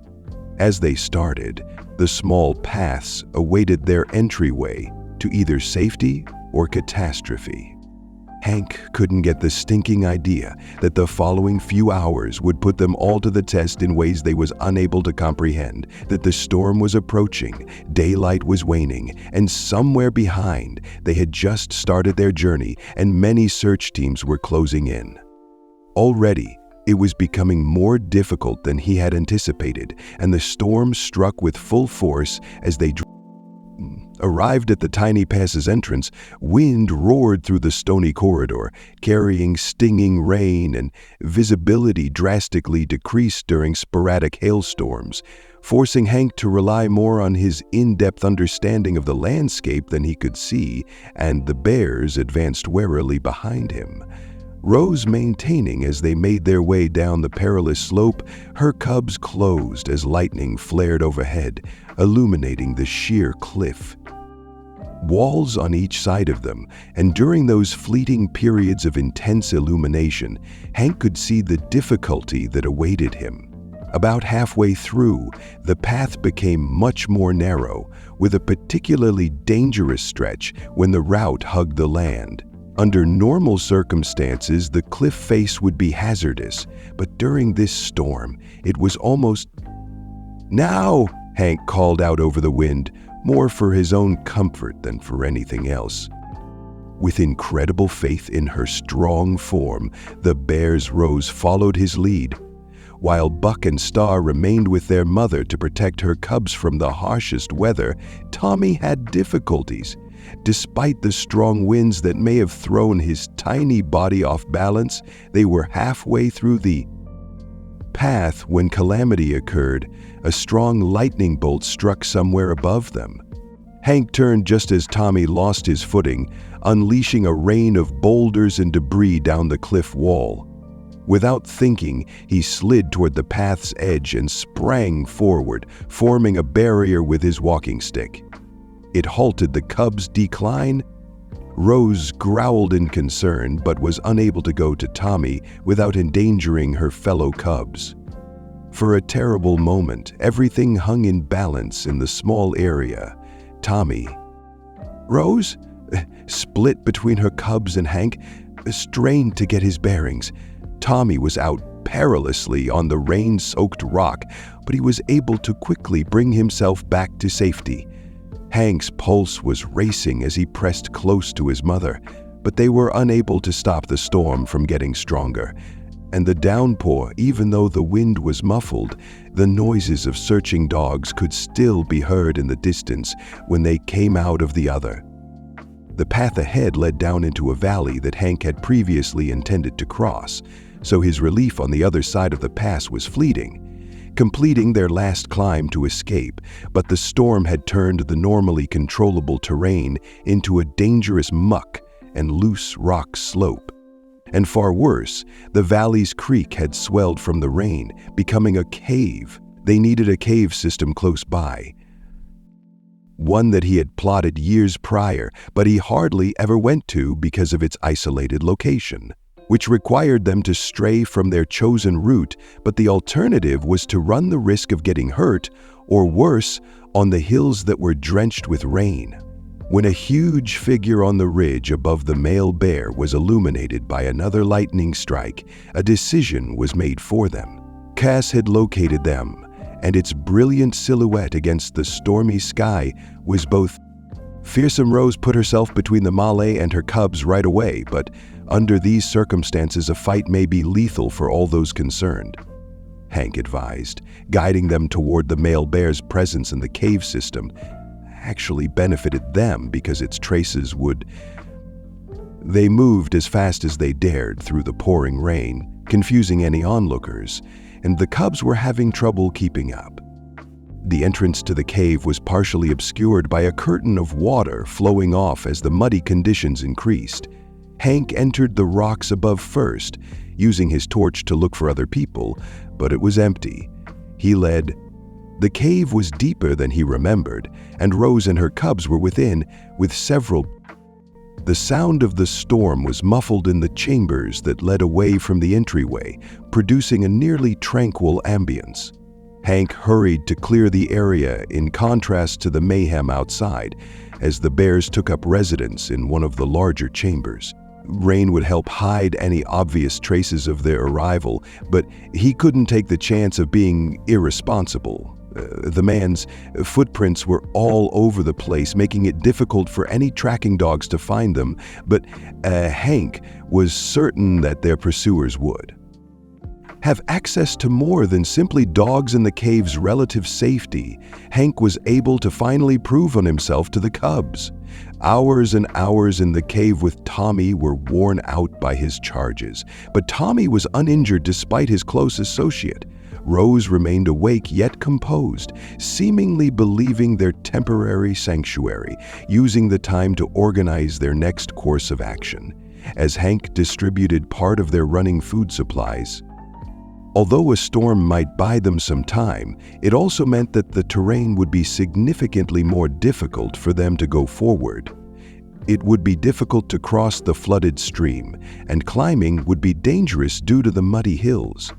As they started, the small paths awaited their entryway to either safety or catastrophe. Hank couldn't get the stinking idea that the following few hours would put them all to the test in ways they was unable to comprehend, that the storm was approaching, daylight was waning, and somewhere behind they had just started their journey and many search teams were closing in. Already, it was becoming more difficult than he had anticipated, and the storm struck with full force as they arrived at the tiny pass's entrance. Wind roared through the stony corridor, carrying stinging rain, and visibility drastically decreased during sporadic hailstorms, forcing Hank to rely more on his in-depth understanding of the landscape than he could see, and the bears advanced warily behind him. Rose maintaining as they made their way down the perilous slope, her cubs closed as lightning flared overhead, illuminating the sheer cliff. Walls on each side of them, and during those fleeting periods of intense illumination, Hank could see the difficulty that awaited him. About halfway through, the path became much more narrow, with a particularly dangerous stretch when the route hugged the land. Under normal circumstances, the cliff face would be hazardous, but during this storm, it was almost... "Now!" Hank called out over the wind, more for his own comfort than for anything else. With incredible faith in her strong form, the bear's Rose followed his lead. While Buck and Star remained with their mother to protect her cubs from the harshest weather, Tommy had difficulties. Despite the strong winds that may have thrown his tiny body off balance, they were halfway through the path when calamity occurred. A strong lightning bolt struck somewhere above them. Hank turned just as Tommy lost his footing, unleashing a rain of boulders and debris down the cliff wall. Without thinking, he slid toward the path's edge and sprang forward, forming a barrier with his walking stick. It halted the cubs' decline. Rose growled in concern, but was unable to go to Tommy without endangering her fellow cubs. For a terrible moment, everything hung in balance in the small area. Tommy, Rose, split between her cubs and Hank, strained to get his bearings. Tommy was out perilously on the rain-soaked rock, but he was able to quickly bring himself back to safety. Hank's pulse was racing as he pressed close to his mother, but they were unable to stop the storm from getting stronger. And the downpour, even though the wind was muffled, the noises of searching dogs could still be heard in the distance when they came out of the other. The path ahead led down into a valley that Hank had previously intended to cross, so his relief on the other side of the pass was fleeting. Completing their last climb to escape, but the storm had turned the normally controllable terrain into a dangerous muck and loose rock slope. And far worse, the valley's creek had swelled from the rain, becoming a cave. They needed a cave system close by. One that he had plotted years prior, but he hardly ever went to because of its isolated location, which required them to stray from their chosen route, but the alternative was to run the risk of getting hurt, or worse, on the hills that were drenched with rain. When a huge figure on the ridge above the male bear was illuminated by another lightning strike, a decision was made for them. Cass had located them, and its brilliant silhouette against the stormy sky was both fearsome. Rose put herself between the Malay and her cubs right away, but under these circumstances, a fight may be lethal for all those concerned, Hank advised, guiding them toward the male bear's presence in the cave system actually benefited them because its traces would... They moved as fast as they dared through the pouring rain, confusing any onlookers, and the cubs were having trouble keeping up. The entrance to the cave was partially obscured by a curtain of water flowing off as the muddy conditions increased. Hank entered the rocks above first, using his torch to look for other people, but it was empty. He led. The cave was deeper than he remembered, and Rose and her cubs were within, with several. The sound of the storm was muffled in the chambers that led away from the entryway, producing a nearly tranquil ambience. Hank hurried to clear the area in contrast to the mayhem outside, as the bears took up residence in one of the larger chambers. Rain would help hide any obvious traces of their arrival, but he couldn't take the chance of being irresponsible. The man's footprints were all over the place, making it difficult for any tracking dogs to find them, but Hank was certain that their pursuers would have access to more than simply dogs in the cave's relative safety. Hank was able to finally prove on himself to the cubs. Hours and hours in the cave with Tommy were worn out by his charges, but Tommy was uninjured despite his close associate. Rose remained awake yet composed, seemingly believing their temporary sanctuary, using the time to organize their next course of action. As Hank distributed part of their running food supplies, although a storm might buy them some time, it also meant that the terrain would be significantly more difficult for them to go forward. It would be difficult to cross the flooded stream, and climbing would be dangerous due to the muddy hills.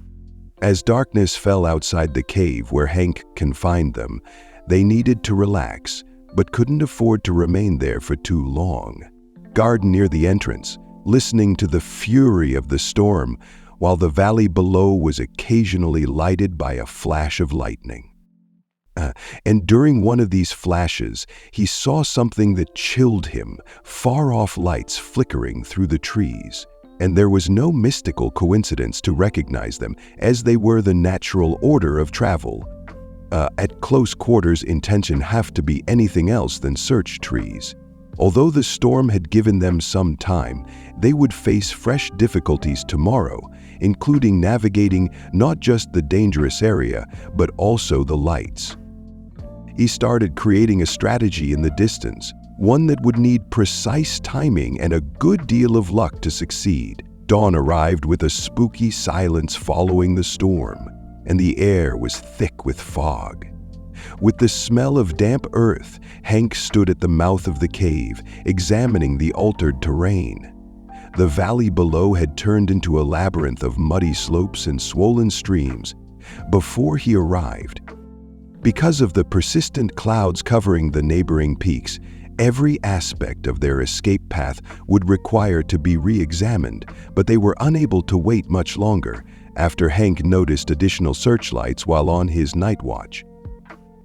As darkness fell outside the cave where Hank confined them, they needed to relax, but couldn't afford to remain there for too long. Guard near the entrance, listening to the fury of the storm, while the valley below was occasionally lighted by a flash of lightning. And during one of these flashes, he saw something that chilled him, far-off lights flickering through the trees. And there was no mystical coincidence to recognize them, as they were the natural order of travel. At close quarters, intention have to be anything else than search trees. Although the storm had given them some time, they would face fresh difficulties tomorrow, including navigating not just the dangerous area, but also the lights. He started creating a strategy in the distance, one that would need precise timing and a good deal of luck to succeed. Dawn arrived with a spooky silence following the storm, and the air was thick with fog. With the smell of damp earth, Hank stood at the mouth of the cave, examining the altered terrain. The valley below had turned into a labyrinth of muddy slopes and swollen streams before he arrived. Because of the persistent clouds covering the neighboring peaks, every aspect of their escape path would require to be re-examined, but they were unable to wait much longer after Hank noticed additional searchlights while on his night watch.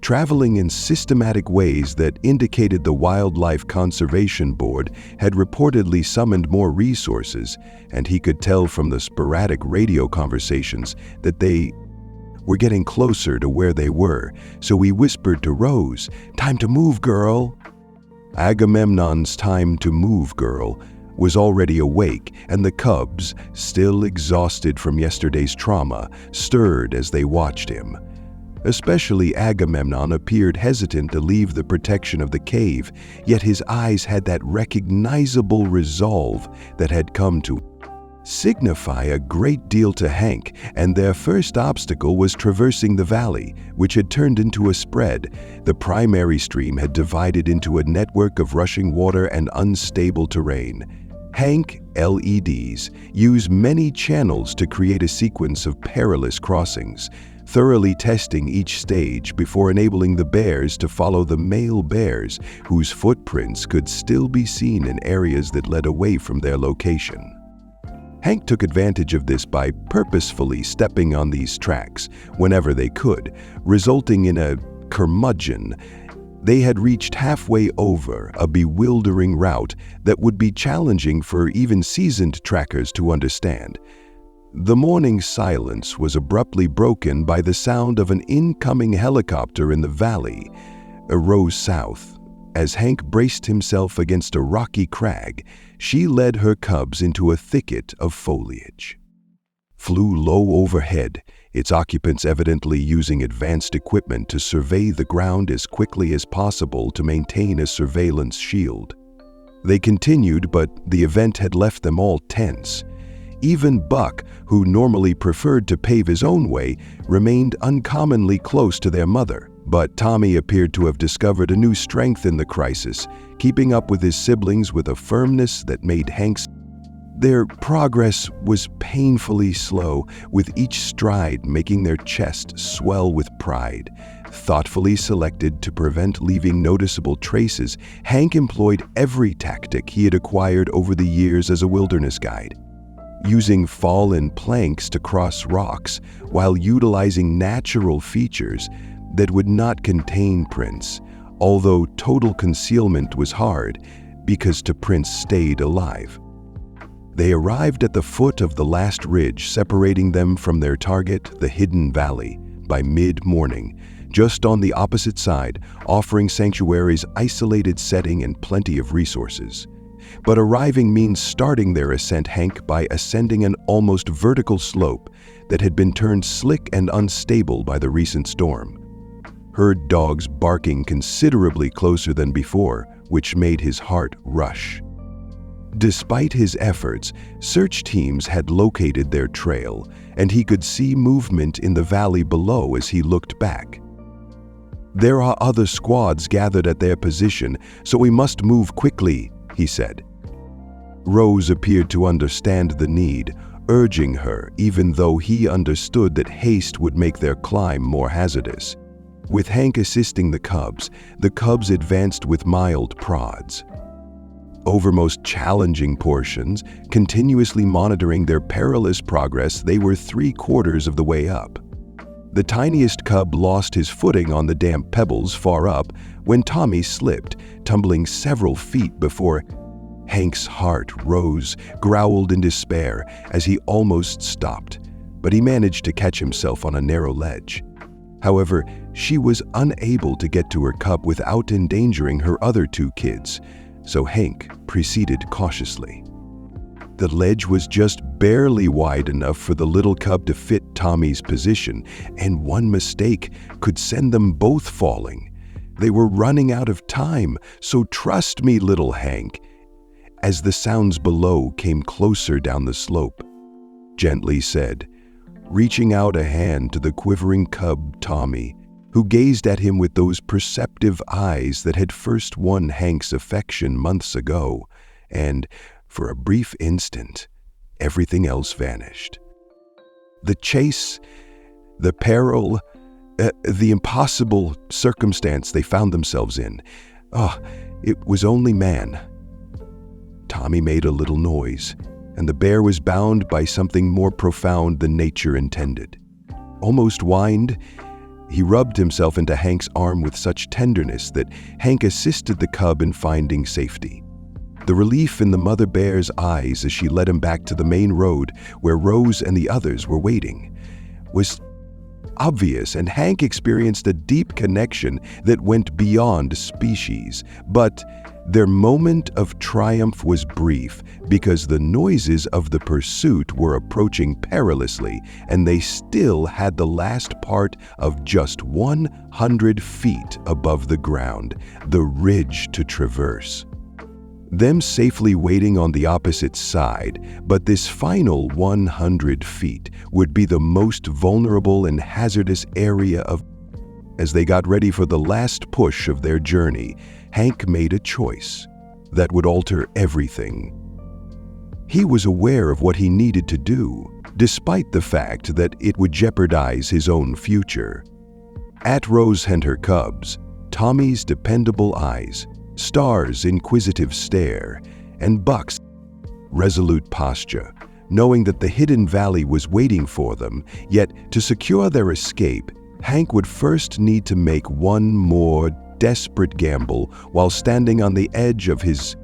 Traveling in systematic ways that indicated the Wildlife Conservation Board had reportedly summoned more resources, and he could tell from the sporadic radio conversations that they were getting closer to where they were, so he whispered to Rose, "Time to move, girl." Agamemnon's time to move girl was already awake, and the cubs, still exhausted from yesterday's trauma, stirred as they watched him. Especially Agamemnon appeared hesitant to leave the protection of the cave, yet his eyes had that recognizable resolve that had come to signify a great deal to Hank, and their first obstacle was traversing the valley, which had turned into a spread. The primary stream had divided into a network of rushing water and unstable terrain. Hank LEDs use many channels to create a sequence of perilous crossings, thoroughly testing each stage before enabling the bears to follow the male bears, whose footprints could still be seen in areas that led away from their location. Hank took advantage of this by purposefully stepping on these tracks whenever they could, resulting in a curmudgeon. They had reached halfway over a bewildering route that would be challenging for even seasoned trackers to understand. The morning silence was abruptly broken by the sound of an incoming helicopter in the valley. Rose south. As Hank braced himself against a rocky crag, she led her cubs into a thicket of foliage. Flew low overhead, its occupants evidently using advanced equipment to survey the ground as quickly as possible to maintain a surveillance shield. They continued, but the event had left them all tense. Even Buck, who normally preferred to pave his own way, remained uncommonly close to their mother. But Tommy appeared to have discovered a new strength in the crisis, keeping up with his siblings with a firmness that made Hank's Their progress was painfully slow, with each stride making their chest swell with pride. Thoughtfully selected to prevent leaving noticeable traces, Hank employed every tactic he had acquired over the years as a wilderness guide. Using fallen planks to cross rocks while utilizing natural features that would not contain prints, although total concealment was hard because two prints stayed alive. They arrived at the foot of the last ridge separating them from their target, the hidden valley, by mid-morning, just on the opposite side, offering sanctuary's isolated setting and plenty of resources. But arriving means starting their ascent, Hank, by ascending an almost vertical slope that had been turned slick and unstable by the recent storm. Heard dogs barking considerably closer than before, which made his heart rush. Despite his efforts, search teams had located their trail, and he could see movement in the valley below as he looked back. "There are other squads gathered at their position, so we must move quickly," he said. Rose appeared to understand the need, urging her, even though he understood that haste would make their climb more hazardous. With Hank assisting the cubs advanced with mild prods. Over most challenging portions, continuously monitoring their perilous progress, they were 3/4 of the way up. The tiniest cub lost his footing on the damp pebbles far up when Tommy slipped, tumbling several feet before Hank's heart rose, growled in despair as he almost stopped, but he managed to catch himself on a narrow ledge. However, she was unable to get to her cub without endangering her other 2 kids, so Hank proceeded cautiously. The ledge was just barely wide enough for the little cub to fit Tommy's position, and one mistake could send them both falling. They were running out of time, so trust me, little Hank. As the sounds below came closer down the slope, gently said, reaching out a hand to the quivering cub Tommy, who gazed at him with those perceptive eyes that had first won Hank's affection months ago, and, for a brief instant, everything else vanished. The chase, the peril, the impossible circumstance they found themselves in. It was only man. Tommy made a little noise, and the bear was bound by something more profound than nature intended. Almost whined, he rubbed himself into Hank's arm with such tenderness that Hank assisted the cub in finding safety. The relief in the mother bear's eyes as she led him back to the main road where Rose and the others were waiting was obvious, and Hank experienced a deep connection that went beyond species. But their moment of triumph was brief because the noises of the pursuit were approaching perilously, and they still had the last part of just 100 feet above the ground, the ridge to traverse. Them safely waiting on the opposite side, but this final 100 feet would be the most vulnerable and hazardous area of. As they got ready for the last push of their journey, Hank made a choice that would alter everything. He was aware of what he needed to do, despite the fact that it would jeopardize his own future. At Rose and her cubs, Tommy's dependable eyes, Star's inquisitive stare, and Buck's resolute posture, knowing that the hidden valley was waiting for them, yet to secure their escape, Hank would first need to make one more desperate gamble while standing on the edge of his.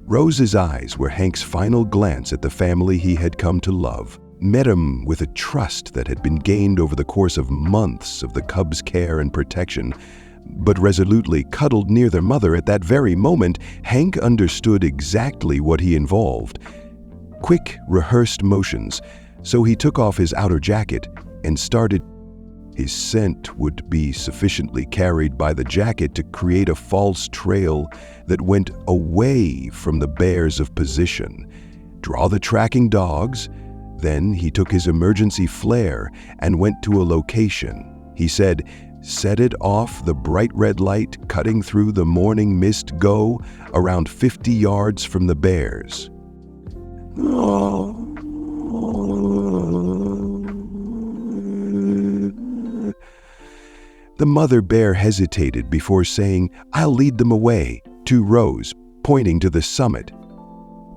Rose's eyes were Hank's final glance at the family he had come to love, met him with a trust that had been gained over the course of months of the cubs' care and protection. But resolutely cuddled near their mother at that very moment, Hank understood exactly what he involved. Quick, rehearsed motions, so he took off his outer jacket and started. His scent would be sufficiently carried by the jacket to create a false trail that went away from the bears of position. Draw the tracking dogs. Then he took his emergency flare and went to a location. He said, set it off the bright red light cutting through the morning mist, go around 50 yards from the bears. The mother bear hesitated before saying, "I'll lead them away," to Rose, pointing to the summit.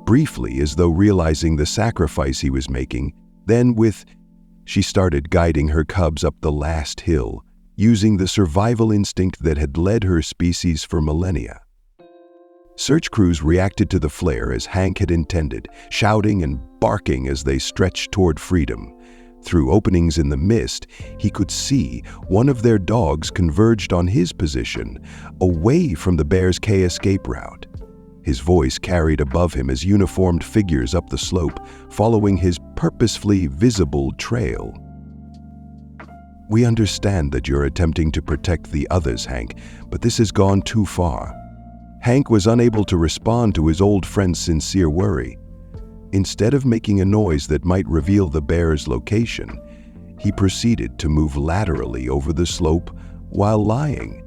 Briefly, as though realizing the sacrifice he was making, she started guiding her cubs up the last hill, using the survival instinct that had led her species for millennia. Search crews reacted to the flare as Hank had intended, shouting and barking as they stretched toward freedom. Through openings in the mist, he could see one of their dogs converged on his position, away from the bear's K escape route. His voice carried above him as uniformed figures up the slope, following his purposefully visible trail. "We understand that you're attempting to protect the others, Hank, but this has gone too far." Hank was unable to respond to his old friend's sincere worry. Instead of making a noise that might reveal the bear's location, he proceeded to move laterally over the slope while lying.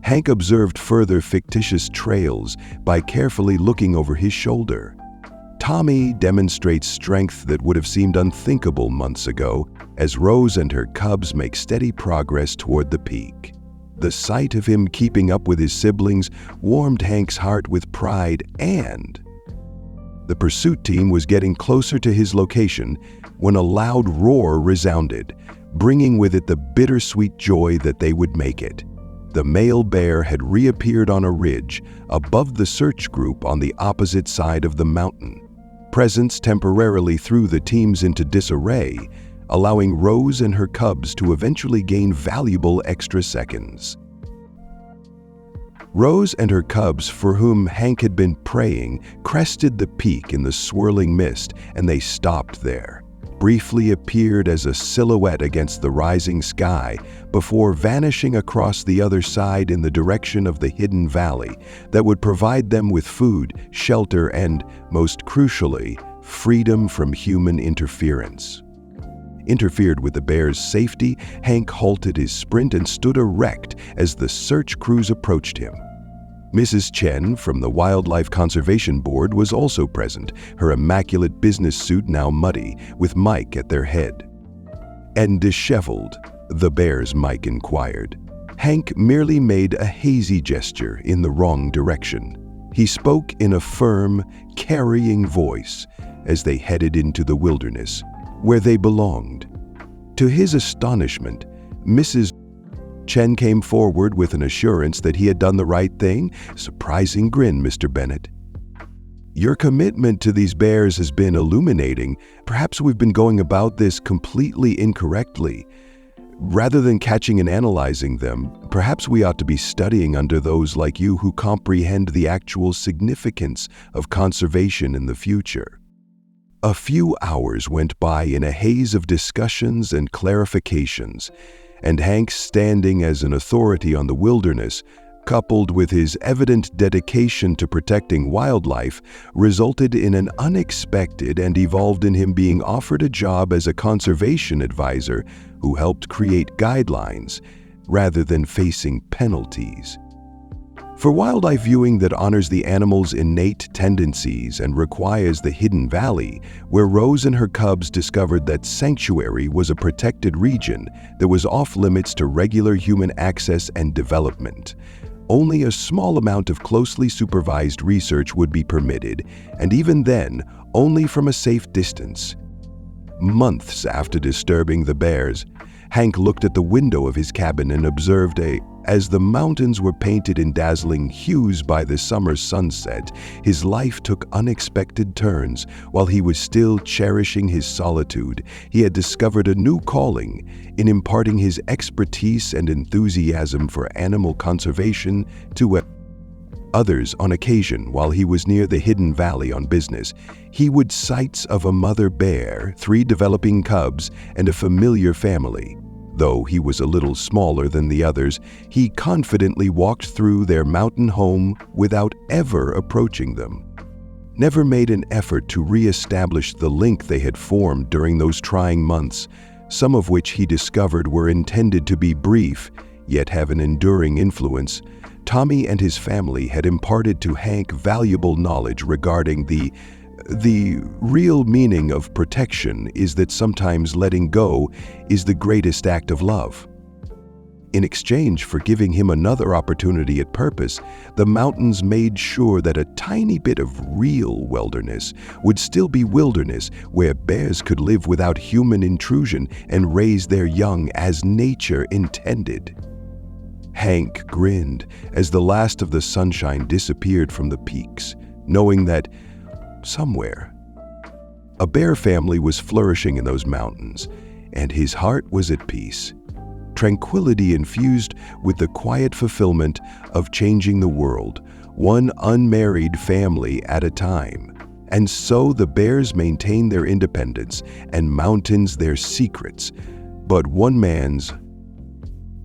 Hank observed further fictitious trails by carefully looking over his shoulder. Tommy demonstrates strength that would have seemed unthinkable months ago as Rose and her cubs make steady progress toward the peak. The sight of him keeping up with his siblings warmed Hank's heart with pride, and the pursuit team was getting closer to his location when a loud roar resounded, bringing with it the bittersweet joy that they would make it. The male bear had reappeared on a ridge above the search group on the opposite side of the mountain. Presence temporarily threw the teams into disarray, allowing Rose and her cubs to eventually gain valuable extra seconds. Rose and her cubs, for whom Hank had been praying, crested the peak in the swirling mist, and they stopped there, briefly appeared as a silhouette against the rising sky before vanishing across the other side in the direction of the hidden valley that would provide them with food, shelter, and, most crucially, freedom from human interference. Interfered with the bear's safety, Hank halted his sprint and stood erect as the search crews approached him. Mrs. Chen from the Wildlife Conservation Board was also present, her immaculate business suit now muddy, with Mike at their head. "And disheveled?" the bear's Mike inquired. Hank merely made a hazy gesture in the wrong direction. He spoke in a firm, carrying voice as they headed into the wilderness, where they belonged. To his astonishment, Mrs. Chen came forward with an assurance that he had done the right thing. "Surprising grin, Mr. Bennett. Your commitment to these bears has been illuminating. Perhaps we've been going about this completely incorrectly. Rather than catching and analyzing them, perhaps we ought to be studying under those like you who comprehend the actual significance of conservation in the future." A few hours went by in a haze of discussions and clarifications, and Hank's standing as an authority on the wilderness, coupled with his evident dedication to protecting wildlife, resulted in an unexpected and evolved in him being offered a job as a conservation advisor who helped create guidelines rather than facing penalties. For wildlife viewing that honors the animal's innate tendencies and requires the hidden valley, where Rose and her cubs discovered that sanctuary was a protected region that was off-limits to regular human access and development. Only a small amount of closely supervised research would be permitted, and even then, only from a safe distance. Months after disturbing the bears, Hank looked at the window of his cabin and observed as the mountains were painted in dazzling hues by the summer sunset, his life took unexpected turns. While he was still cherishing his solitude, he had discovered a new calling in imparting his expertise and enthusiasm for animal conservation to others. On occasion, while he was near the hidden valley on business, he would sights of a mother bear, 3 developing cubs, and a familiar family. Though he was a little smaller than the others, he confidently walked through their mountain home without ever approaching them. Never made an effort to re-establish the link they had formed during those trying months, some of which he discovered were intended to be brief, yet have an enduring influence. Tommy and his family had imparted to Hank valuable knowledge regarding the The real meaning of protection is that sometimes letting go is the greatest act of love. In exchange for giving him another opportunity at purpose, the mountains made sure that a tiny bit of real wilderness would still be wilderness where bears could live without human intrusion and raise their young as nature intended. Hank grinned as the last of the sunshine disappeared from the peaks, knowing that somewhere, a bear family was flourishing in those mountains, and his heart was at peace. Tranquility infused with the quiet fulfillment of changing the world, one unmarried family at a time. And so the bears maintained their independence and mountains their secrets. But one man's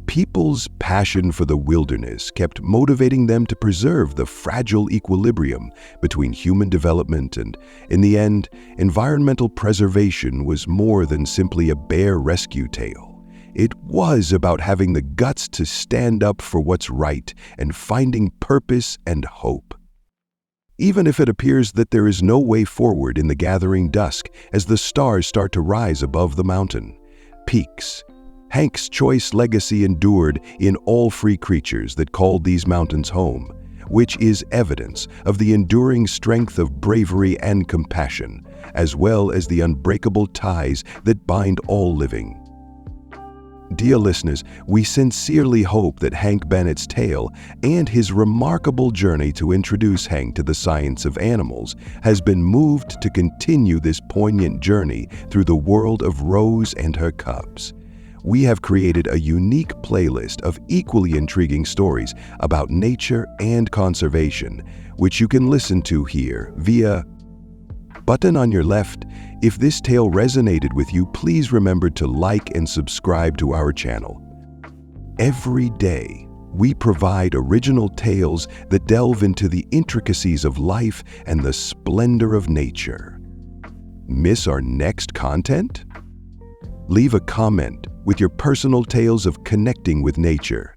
people's passion for the wilderness kept motivating them to preserve the fragile equilibrium between human development and, in the end, environmental preservation was more than simply a bear rescue tale. It was about having the guts to stand up for what's right and finding purpose and hope. Even if it appears that there is no way forward in the gathering dusk as the stars start to rise above the mountain peaks, Hank's choice legacy endured in all free creatures that called these mountains home, which is evidence of the enduring strength of bravery and compassion, as well as the unbreakable ties that bind all living. Dear listeners, we sincerely hope that Hank Bennett's tale and his remarkable journey to introduce Hank to the science of animals has been moved to continue this poignant journey through the world of Rose and her cubs. We have created a unique playlist of equally intriguing stories about nature and conservation, which you can listen to here via button on your left. If this tale resonated with you, please remember to like and subscribe to our channel. Every day, we provide original tales that delve into the intricacies of life and the splendor of nature. Miss our next content? Leave a comment with your personal tales of connecting with nature.